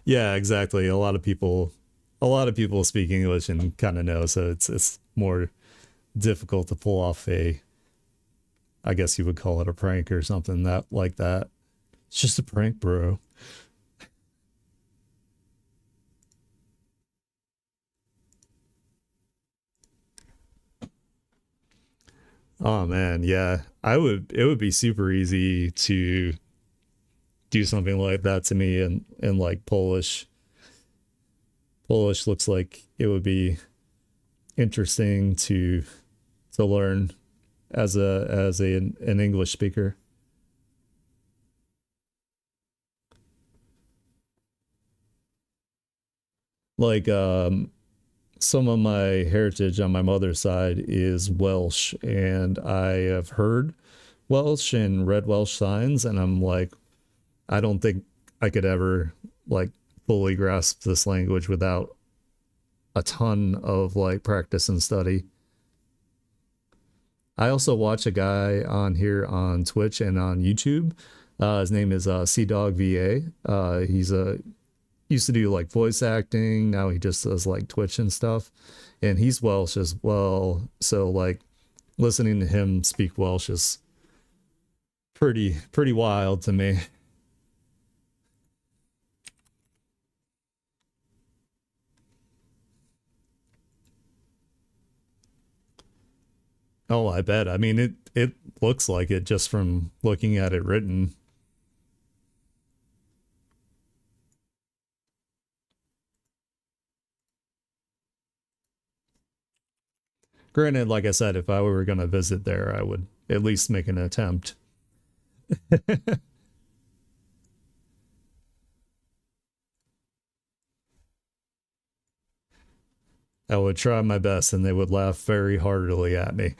Speaker 1: Yeah, exactly. A lot of people speak English and kind of know, so it's more difficult to pull off a, I guess you would call it a prank or something that like that. It's just a prank, bro. Oh man, yeah. It would be super easy to do something like that to me in like Polish. Polish looks like it would be interesting to learn as an English speaker. Like some of my heritage on my mother's side is Welsh, and I have heard Welsh and read Welsh signs, and I'm like, I don't think I could ever like fully grasp this language without a ton of like practice and study. I also watch a guy on here on Twitch and on YouTube. His name is Sea Dog VA. He's a used to do like voice acting. Now he just does like Twitch and stuff, and he's Welsh as well. So like listening to him speak Welsh is pretty wild to me. Oh, I bet. I mean, it looks like it just from looking at it written. Granted, like I said, if I were going to visit there, I would at least make an attempt. I would try my best and they would laugh very heartily at me.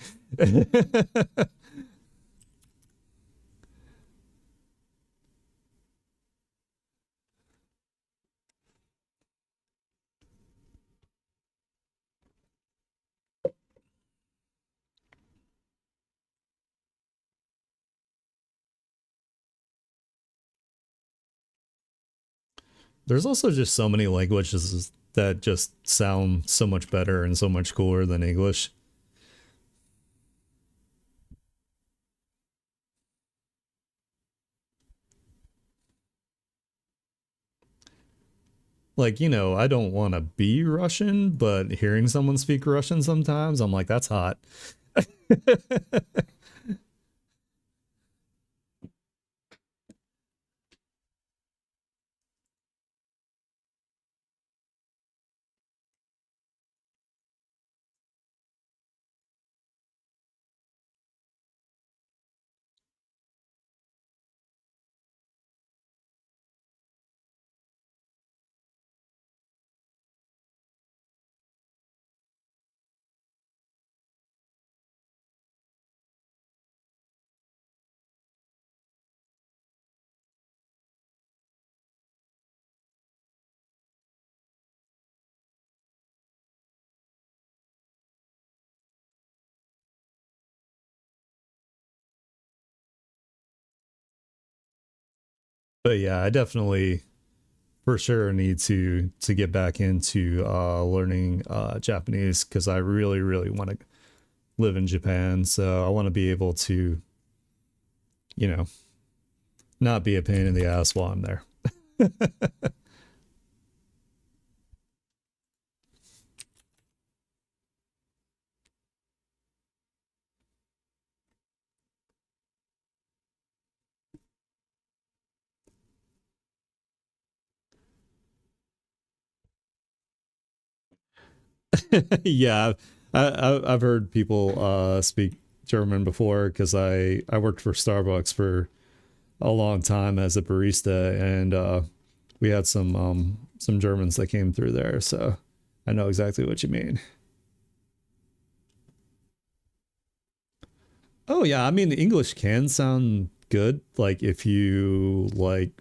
Speaker 1: There's also just so many languages that just sound so much better and so much cooler than English. Like, I don't want to be Russian, but hearing someone speak Russian sometimes, I'm like, that's hot. But yeah, I definitely for sure need to get back into learning Japanese because I really want to live in Japan. So I want to be able to, you know, not be a pain in the ass while I'm there. Yeah, I've heard people speak German before because I worked for Starbucks for a long time as a barista, and we had some Germans that came through there, so I know exactly what you mean. Oh yeah, I mean English can sound good, like if you like,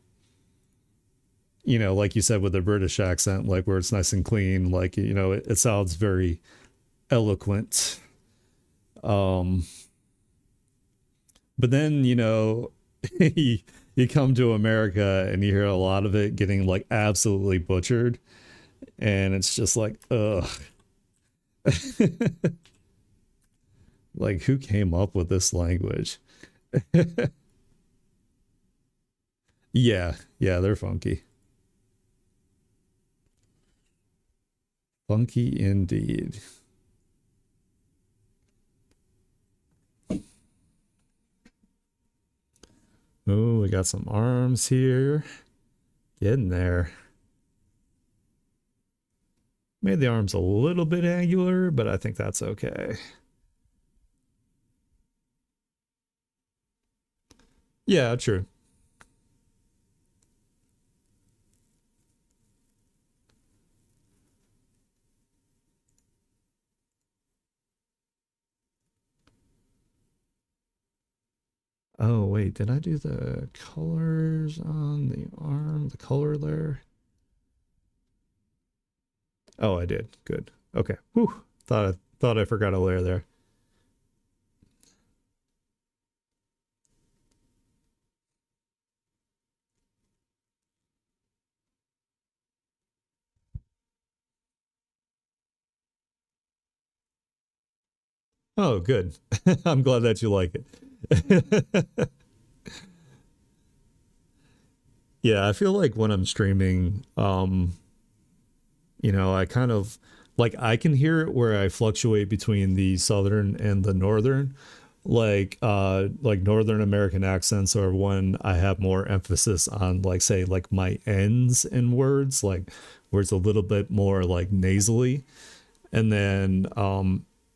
Speaker 1: like you said with the British accent, like where it's nice and clean, like it sounds very eloquent. Um, but then you, you come to America and you hear a lot of it getting like absolutely butchered, and it's just like, ugh. Like who came up with this language? Yeah, yeah, they're funky. Funky indeed. Oh, we got some arms here. Getting there. Made the arms a little bit angular, but I think that's okay. Yeah, true. Oh, wait, did I do the colors on the arm? The color there? Oh, I did. Good. Okay. Whew. Thought I forgot a layer there. Oh, good. I'm glad that you like it. Yeah, I feel like when I'm streaming, I kind of like I can hear it where I fluctuate between the southern and the northern, like Northern American accents, or when I have more emphasis on like say like my ends in words, like where it's a little bit more like nasally. And then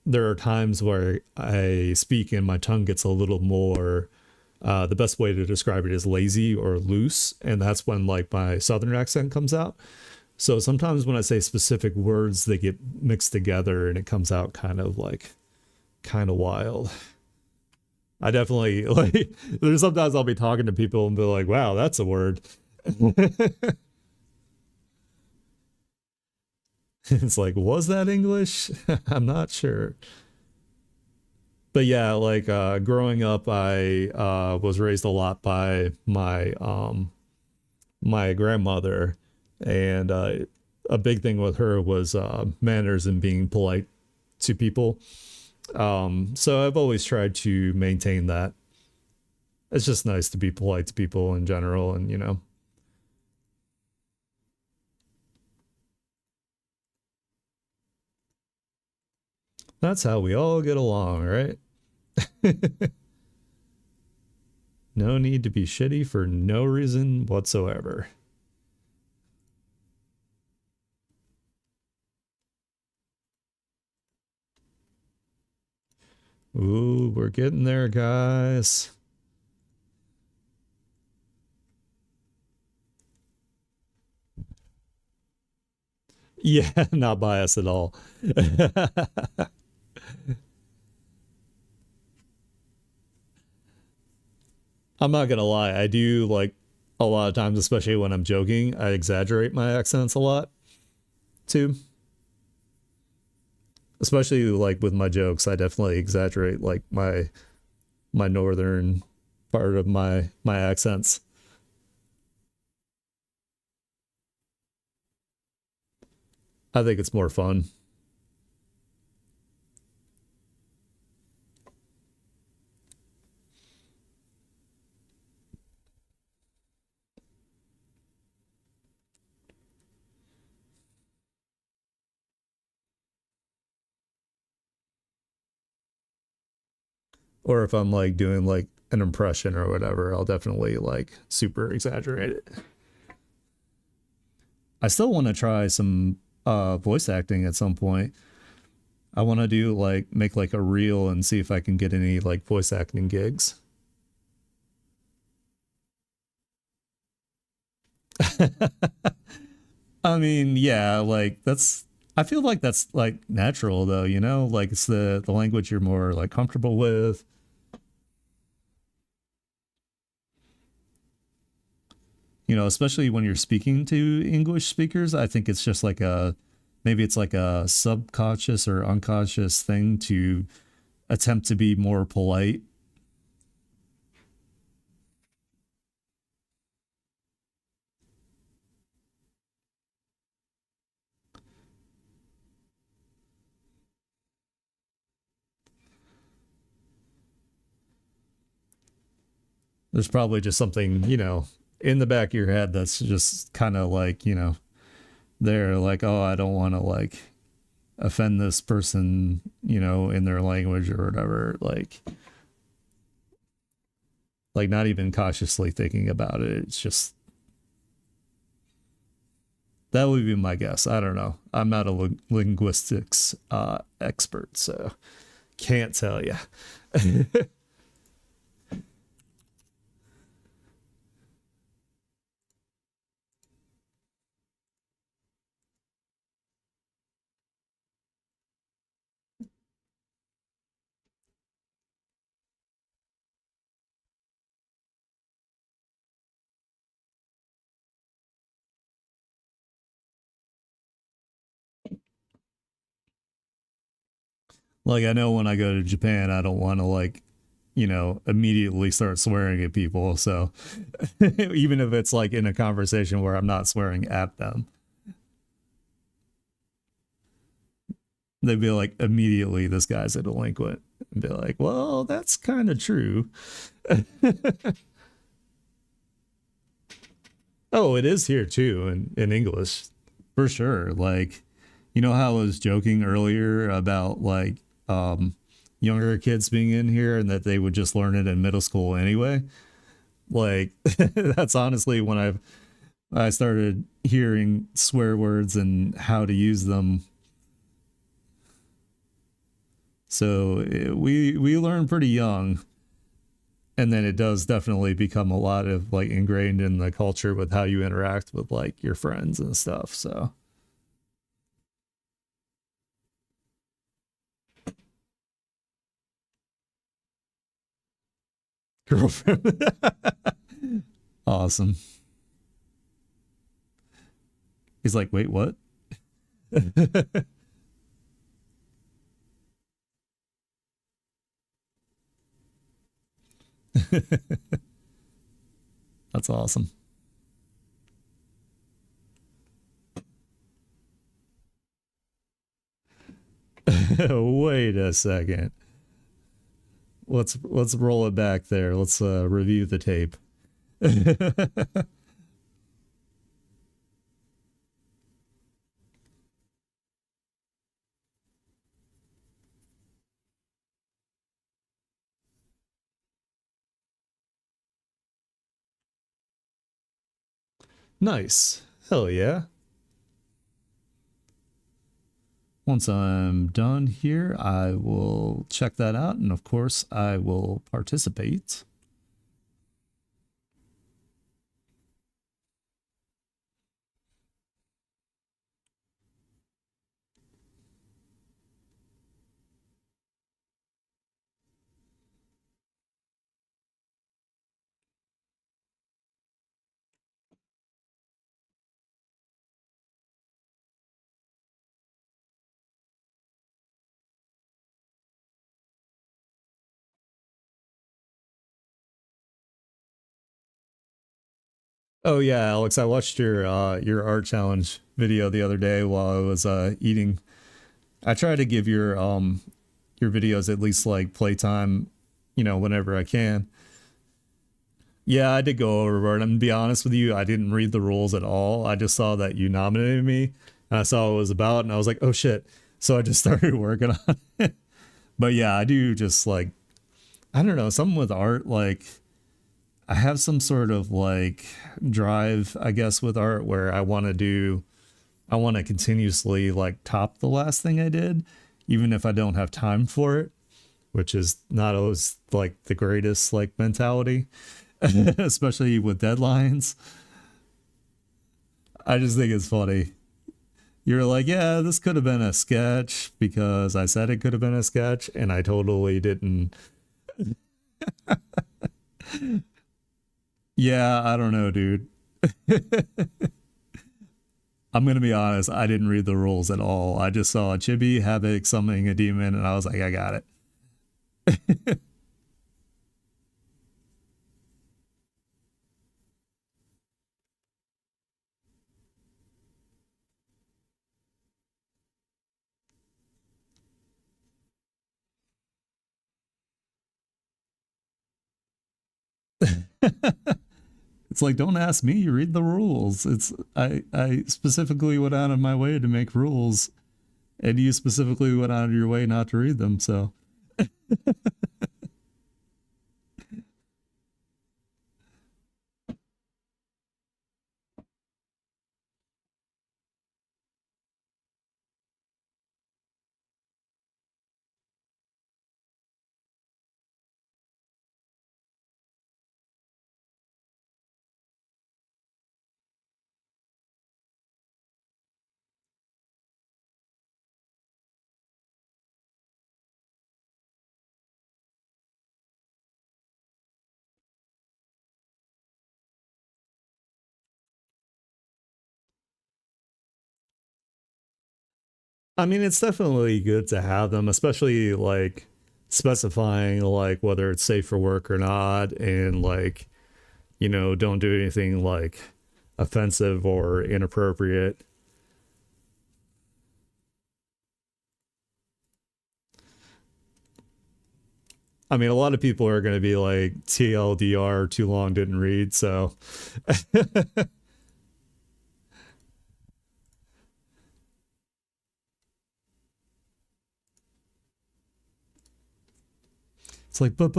Speaker 1: there are times where I speak and my tongue gets a little more the best way to describe it is lazy or loose, and that's when like my southern accent comes out. So sometimes when I say specific words, they get mixed together and it comes out kind of wild. I definitely like there's sometimes I'll be talking to people and be like, wow, that's a word. It's like, was that English? I'm not sure. But yeah, like growing up I was raised a lot by my grandmother, and a big thing with her was manners and being polite to people. So I've always tried to maintain that. It's just nice to be polite to people in general, and that's how we all get along, right? No need to be shitty for no reason whatsoever. Ooh, we're getting there, guys. Yeah, not biased at all. I'm not gonna lie, I do like a lot of times, especially when I'm joking, I exaggerate my accents a lot too. Especially like with my jokes, I definitely exaggerate like my northern part of my accents. I think it's more fun. Or if I'm like doing like an impression or whatever, I'll definitely like super exaggerate it. I still want to try some voice acting at some point. I want to do like make like a reel and see if I can get any like voice acting gigs. I mean, yeah, like that's I feel like that's like natural though, like it's the language you're more like comfortable with. Especially when you're speaking to English speakers, I think it's just like maybe it's like a subconscious or unconscious thing to attempt to be more polite. There's probably just something, in the back of your head that's just kind of like, they're like, oh, I don't want to like offend this person, in their language or whatever. Like not even cautiously thinking about it. It's just that would be my guess. I don't know. I'm not a linguistics expert, so can't tell you. Like I know when I go to Japan, I don't want to immediately start swearing at people. So even if it's like in a conversation where I'm not swearing at them, they'd be like, immediately, this guy's a delinquent. And be like, well, that's kind of true. Oh, it is here too in English, for sure. Like, you know how I was joking earlier about younger kids being in here and that they would just learn it in middle school anyway. Like, that's honestly when I started hearing swear words and how to use them. So we learn pretty young, and then it does definitely become a lot of like ingrained in the culture with how you interact with like your friends and stuff. So girlfriend, awesome. He's like, wait, what? That's awesome. Wait a second. Let's roll it back there. Let's review the tape. Nice. Hell yeah. Once I'm done here, I will check that out, and of course, I will participate. Oh yeah, Alex, I watched your art challenge video the other day while I was eating. I try to give your videos at least like playtime, whenever I can. Yeah, I did go overboard. I'm gonna be honest with you, I didn't read the rules at all. I just saw that you nominated me and I saw what it was about and I was like, oh shit. So I just started working on it. But yeah, I do just like I don't know, something with art, like I have some sort of like drive, I guess, with art where I want to continuously like top the last thing I did, even if I don't have time for it, which is not always like the greatest like mentality, especially with deadlines. I just think it's funny. You're like, yeah, this could have been a sketch because I said it could have been a sketch, and I totally didn't. Yeah, I don't know, dude. I'm gonna be honest. I didn't read the rules at all. I just saw a chibi havoc summoning a demon, and I was like, I got it. It's like, don't ask me. You read the rules. I specifically went out of my way to make rules, and you specifically went out of your way not to read them. So I mean, it's definitely good to have them, especially like specifying like whether it's safe for work or not, and like, you know, don't do anything like offensive or inappropriate. I mean, a lot of people are going to be like TLDR, too long, didn't read. So it's like, but.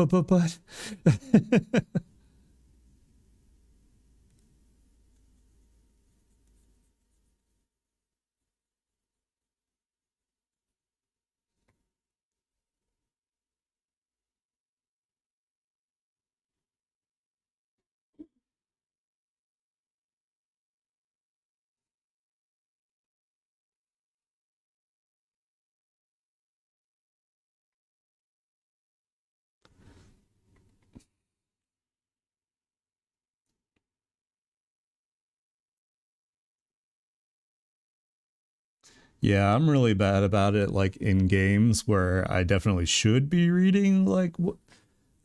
Speaker 1: Yeah, I'm really bad about it, like in games where I definitely should be reading like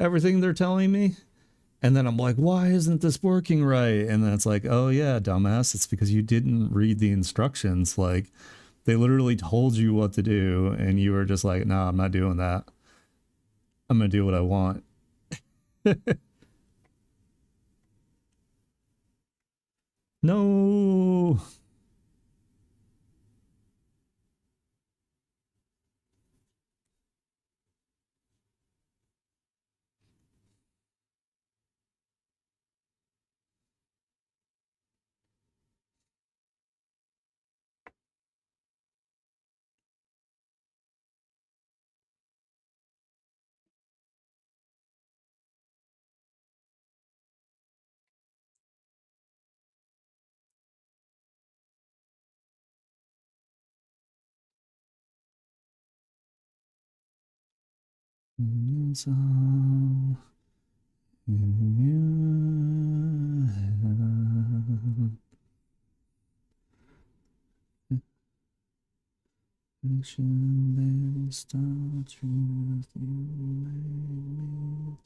Speaker 1: everything they're telling me. And then I'm like, why isn't this working right? And then it's like, oh yeah, dumbass, it's because you didn't read the instructions. Like they literally told you what to do, and you were just like, no, I'm not doing that. I'm gonna do what I want. No. So, fiction based on truth, you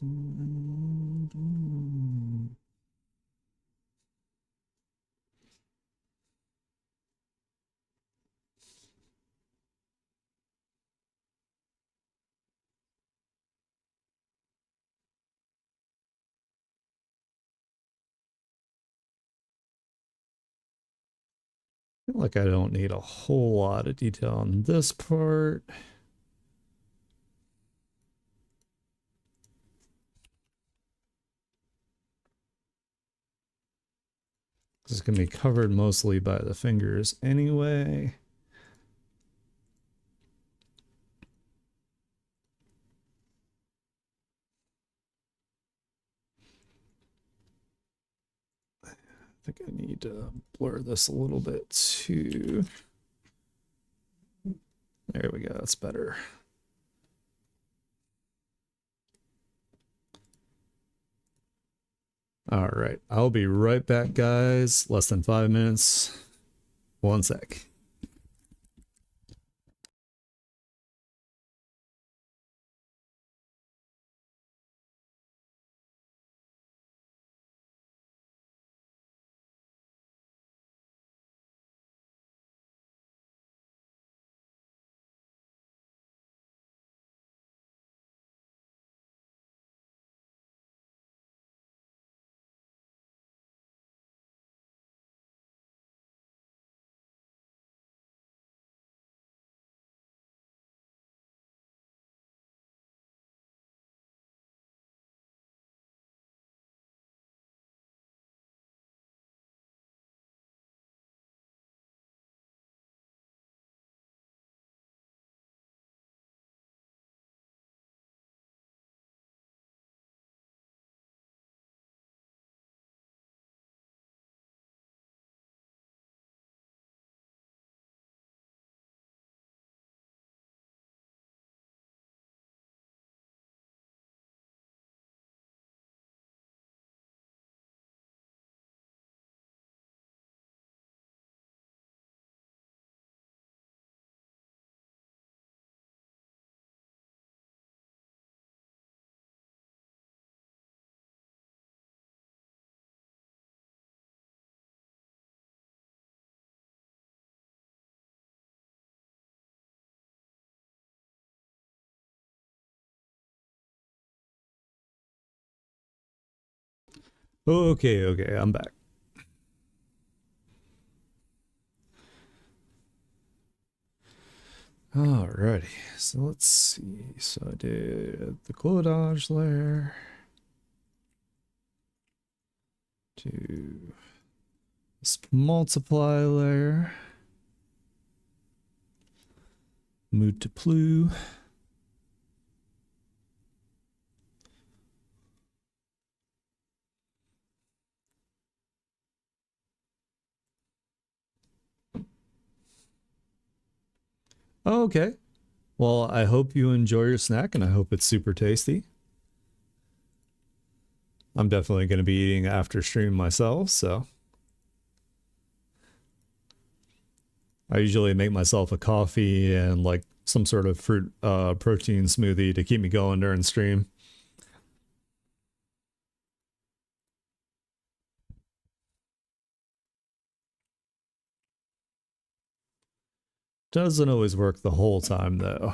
Speaker 1: make me do. Feel like I don't need a whole lot of detail on this part. This is going to be covered mostly by the fingers anyway. I think I need to blur this a little bit too. There we go. That's better. All right. I'll be right back, guys. Less than 5 minutes. One sec. Okay, okay, I'm back. Alrighty, so let's see. So I did the glow dodge layer to this multiply layer, move to blue. Okay, well, I hope you enjoy your snack and I hope it's super tasty. I'm definitely going to be eating after stream myself, so I usually make myself a coffee and like some sort of fruit protein smoothie to keep me going during stream. Doesn't always work the whole time though.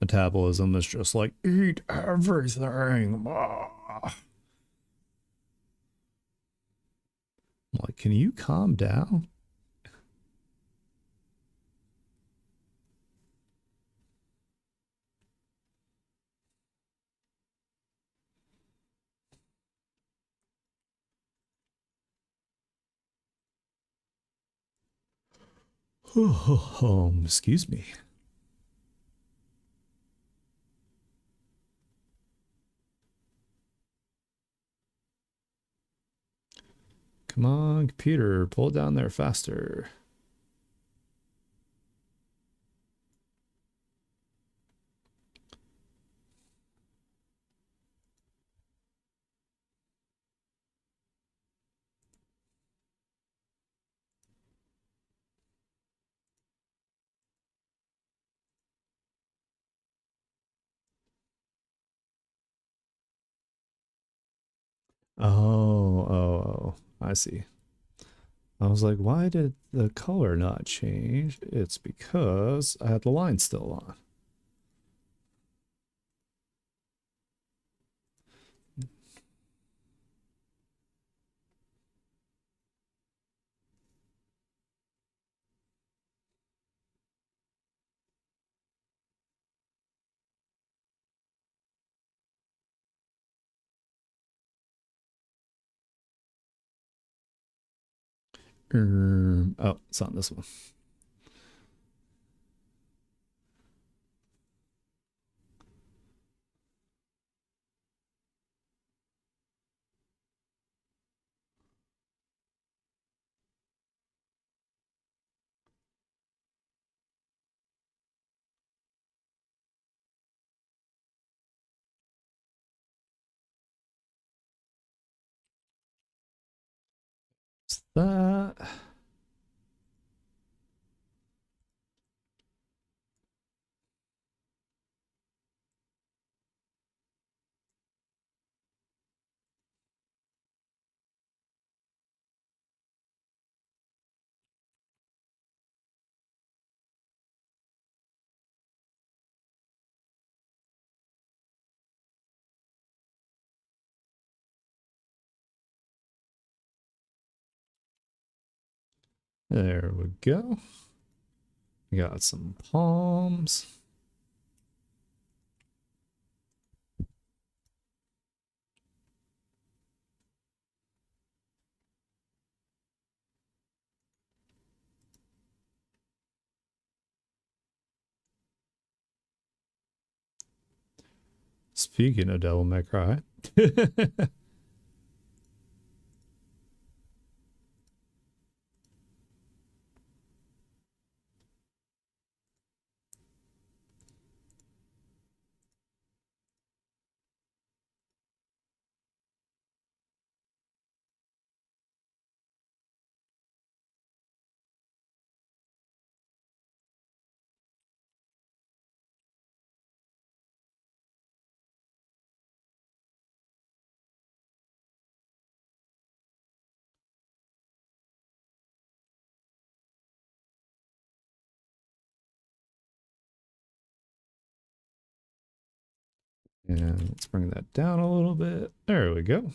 Speaker 1: Metabolism is just like eat everything. I'm like, can you calm down? Excuse me. Come on, computer, pull it down there faster. Oh, I see. I was like, why did the color not change? It's because I had the line still on. Oh, it's on this one. It's that. There we go. We got some palms. Speaking of Devil May Cry. And let's bring that down a little bit. There we go.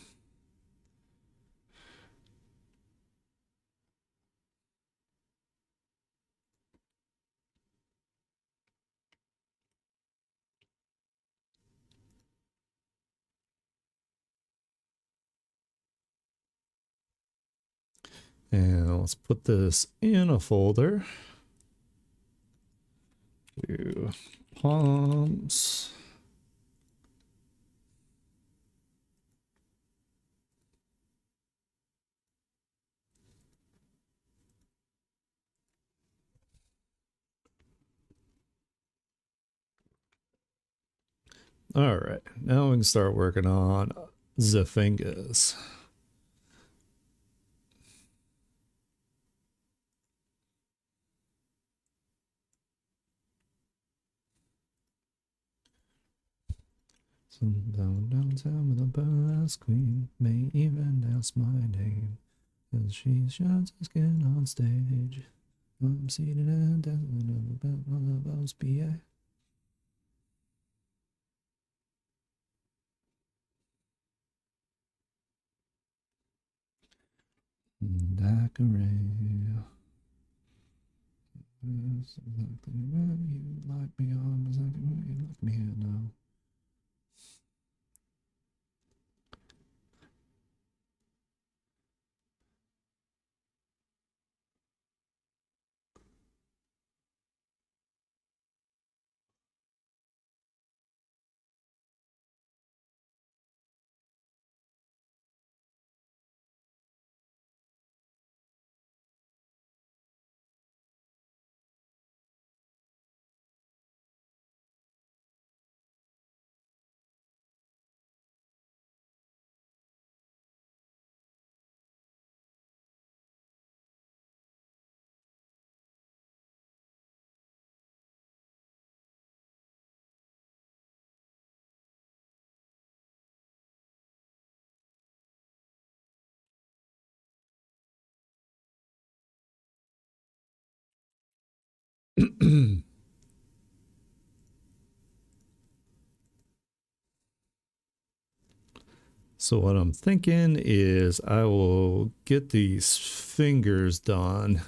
Speaker 1: And let's put this in a folder. To palms. All right, now we can start working on the fingers. Downtown with a burlesque queen may even ask my name as she shines her skin on stage. I'm seated and dancing on the boss PA. Daiquiri. That's exactly where you like me on, exactly where you like me here now. So what I'm thinking is I will get these fingers done,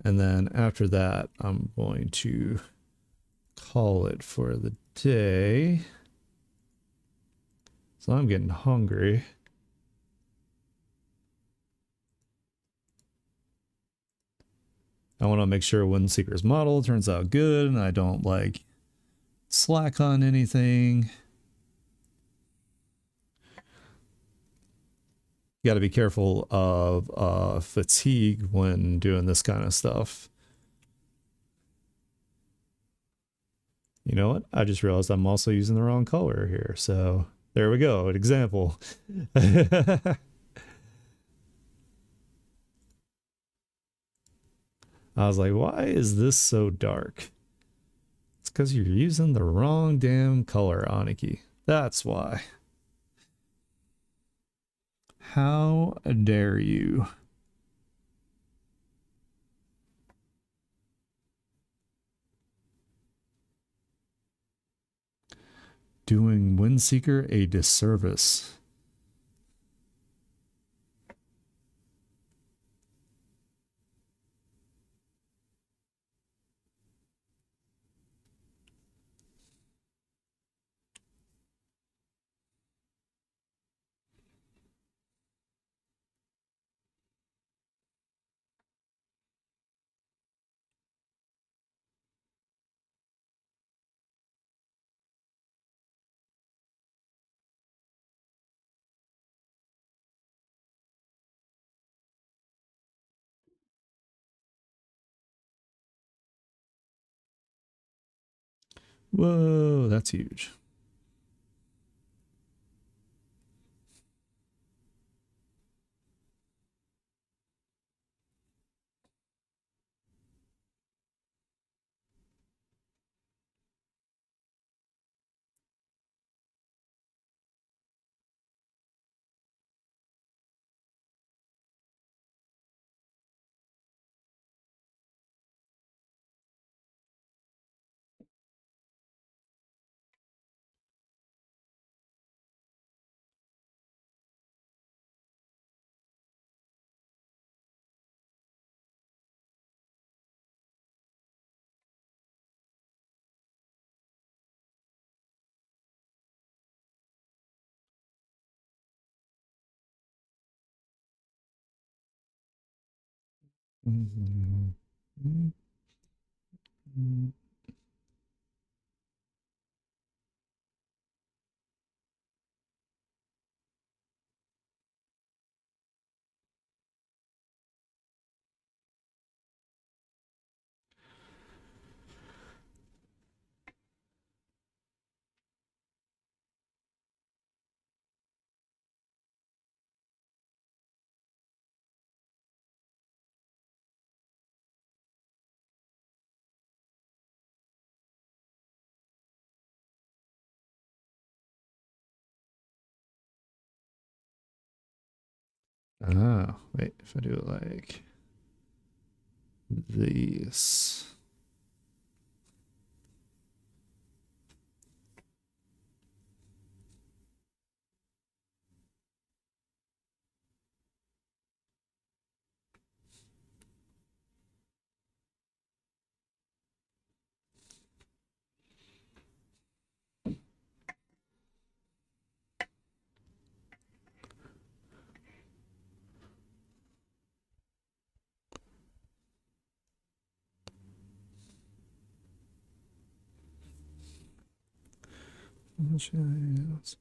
Speaker 1: and then after that I'm going to call it for the day. So I'm getting hungry. I want to make sure Windseeker's model turns out good and I don't like slack on anything. You got to be careful of fatigue when doing this kind of stuff. You know what? I just realized I'm also using the wrong color here. So there we go. An example. I was like, why is this so dark? It's because you're using the wrong damn color, Aniki. That's why. How dare you? Doing Windseeker a disservice. Whoa, that's huge. Ah, wait, if I do it like this. Chance.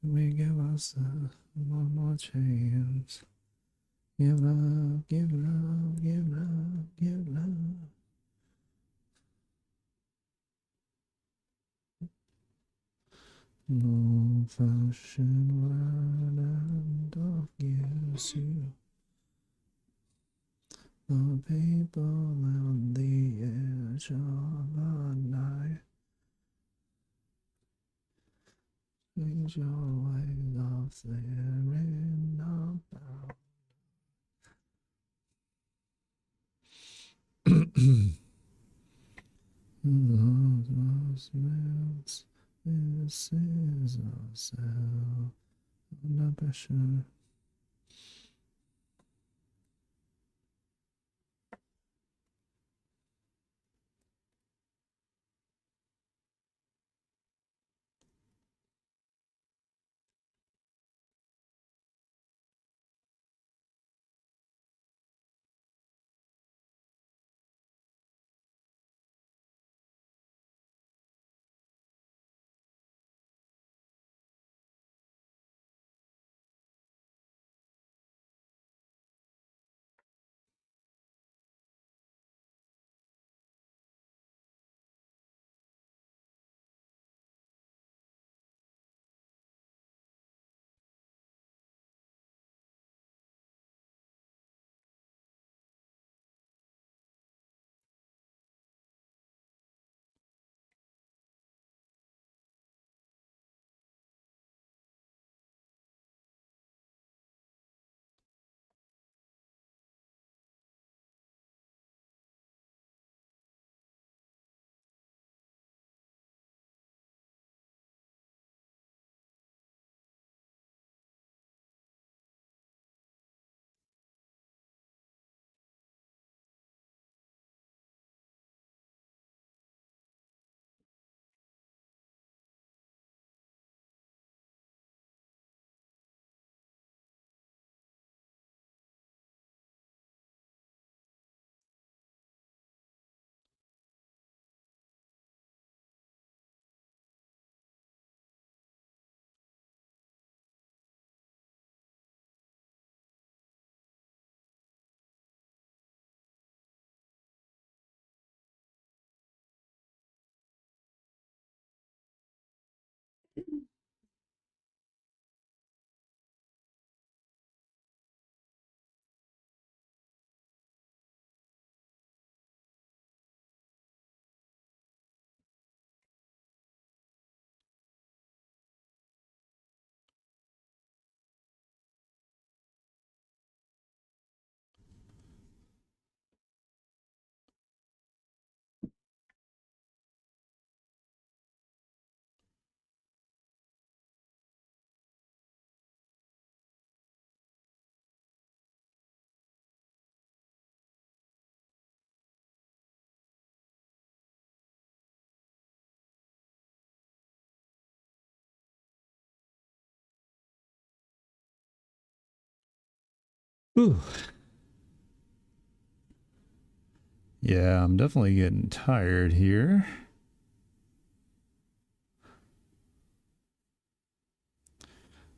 Speaker 1: We give ourselves one more chance. Give love, give love, give love, give love. No fashion word and dog gives you the people on the edge of the night. Change your ways of thinking about. Those smells. This is ourselves under pressure. Ooh. Yeah, I'm definitely getting tired here.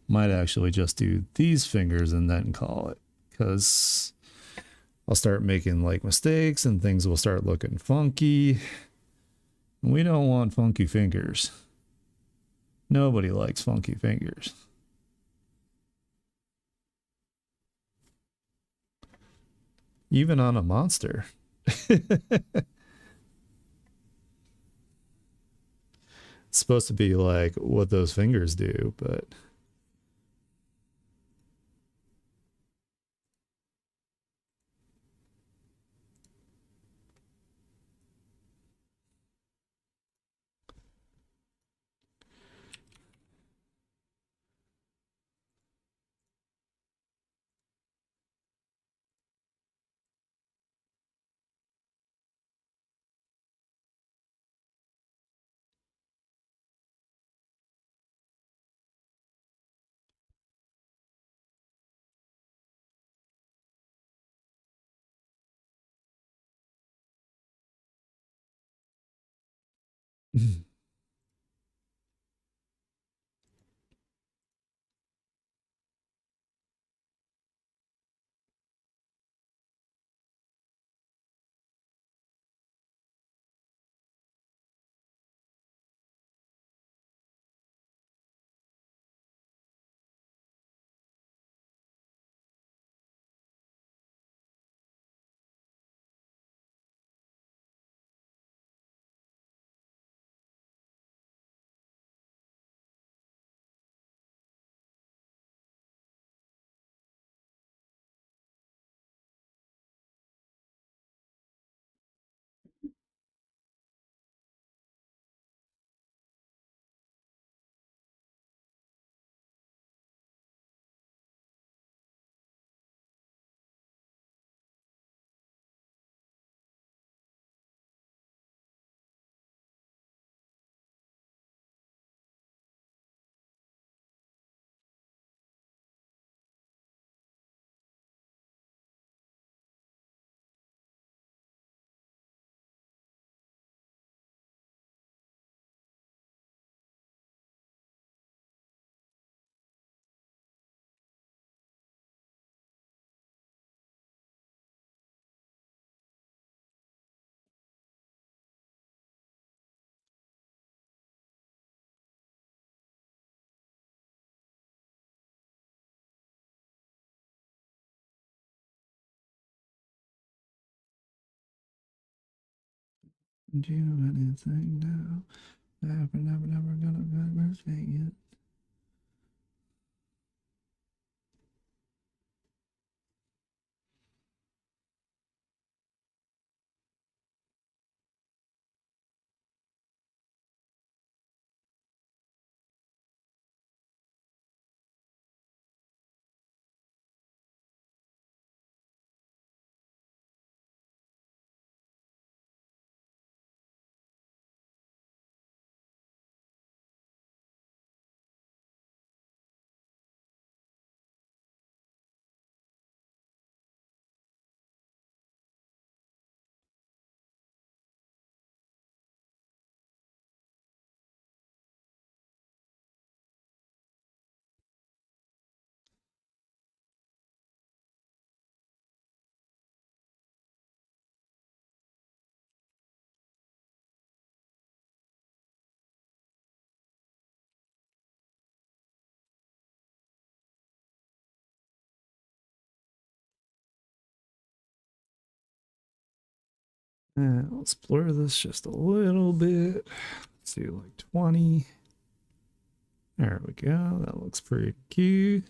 Speaker 1: Might actually just do these fingers and then call it, because I'll start making like mistakes and things will start looking funky. We don't want funky fingers. Nobody likes funky fingers. Even on a monster. It's supposed to be like what those fingers do, but do anything now. Never gonna say it. Let's blur this just a little bit. Let's do like 20. There we go. That looks pretty cute.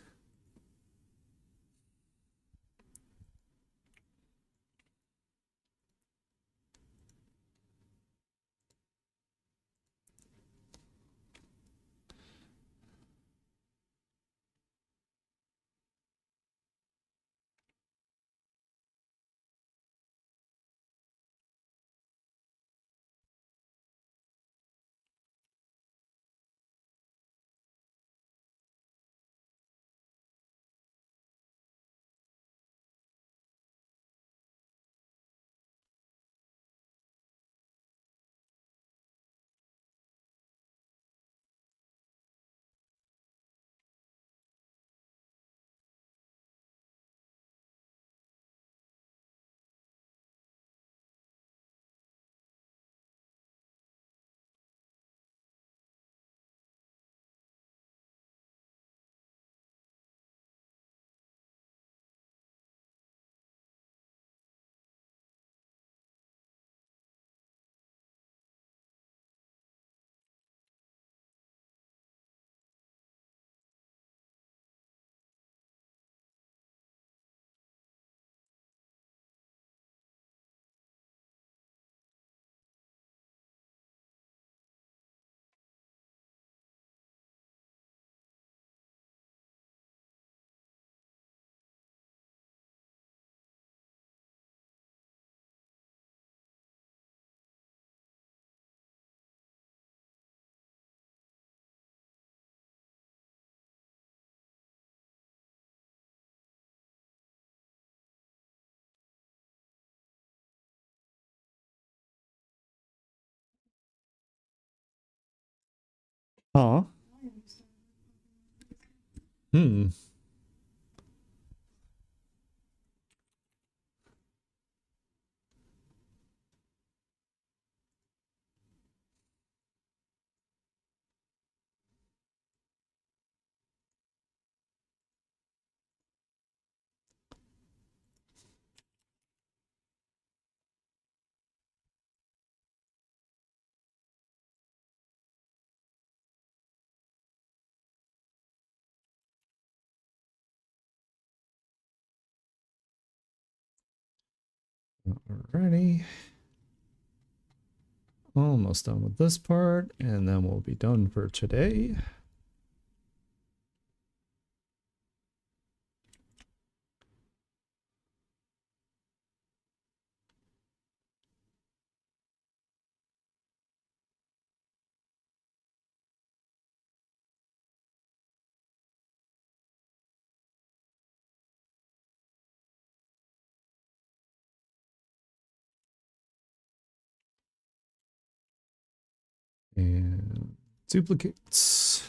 Speaker 1: Huh? Hmm. Alrighty. Almost done with this part, and then we'll be done for today. And duplicates.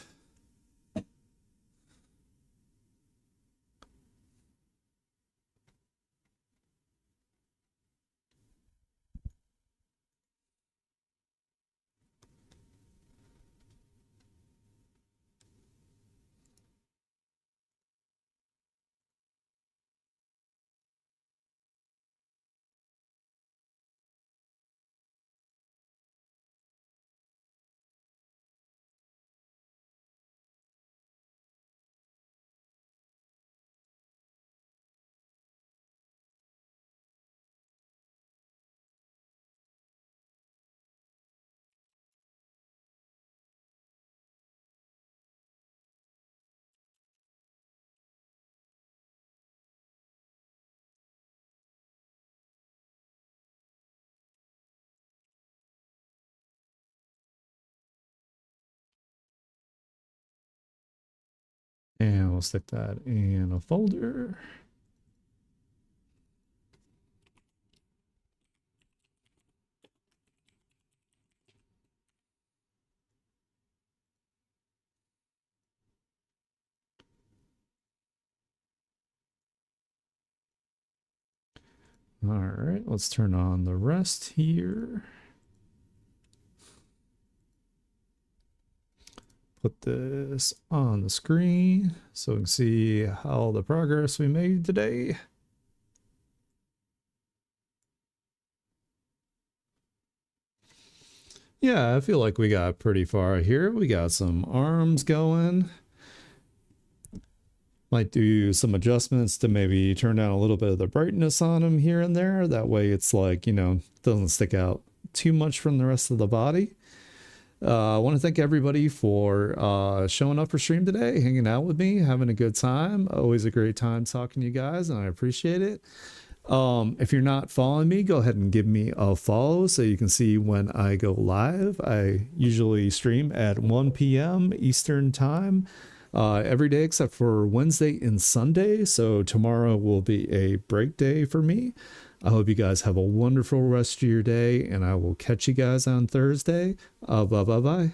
Speaker 1: And we'll stick that in a folder. All right, let's turn on the rest here. Put this on the screen so we can see how the progress we made today. Yeah, I feel like we got pretty far here. We got some arms going. Might do some adjustments to maybe turn down a little bit of the brightness on them here and there. That way it's like, you know, doesn't stick out too much from the rest of the body. I want to thank everybody for showing up for stream today, hanging out with me, having a good time. Always a great time talking to you guys, and I appreciate it. If you're not following me, go ahead and give me a follow so you can see when I go live. I usually stream at 1 p.m. Eastern time every day except for Wednesday and Sunday. So tomorrow will be a break day for me. I hope you guys have a wonderful rest of your day, and I will catch you guys on Thursday. Bye bye bye.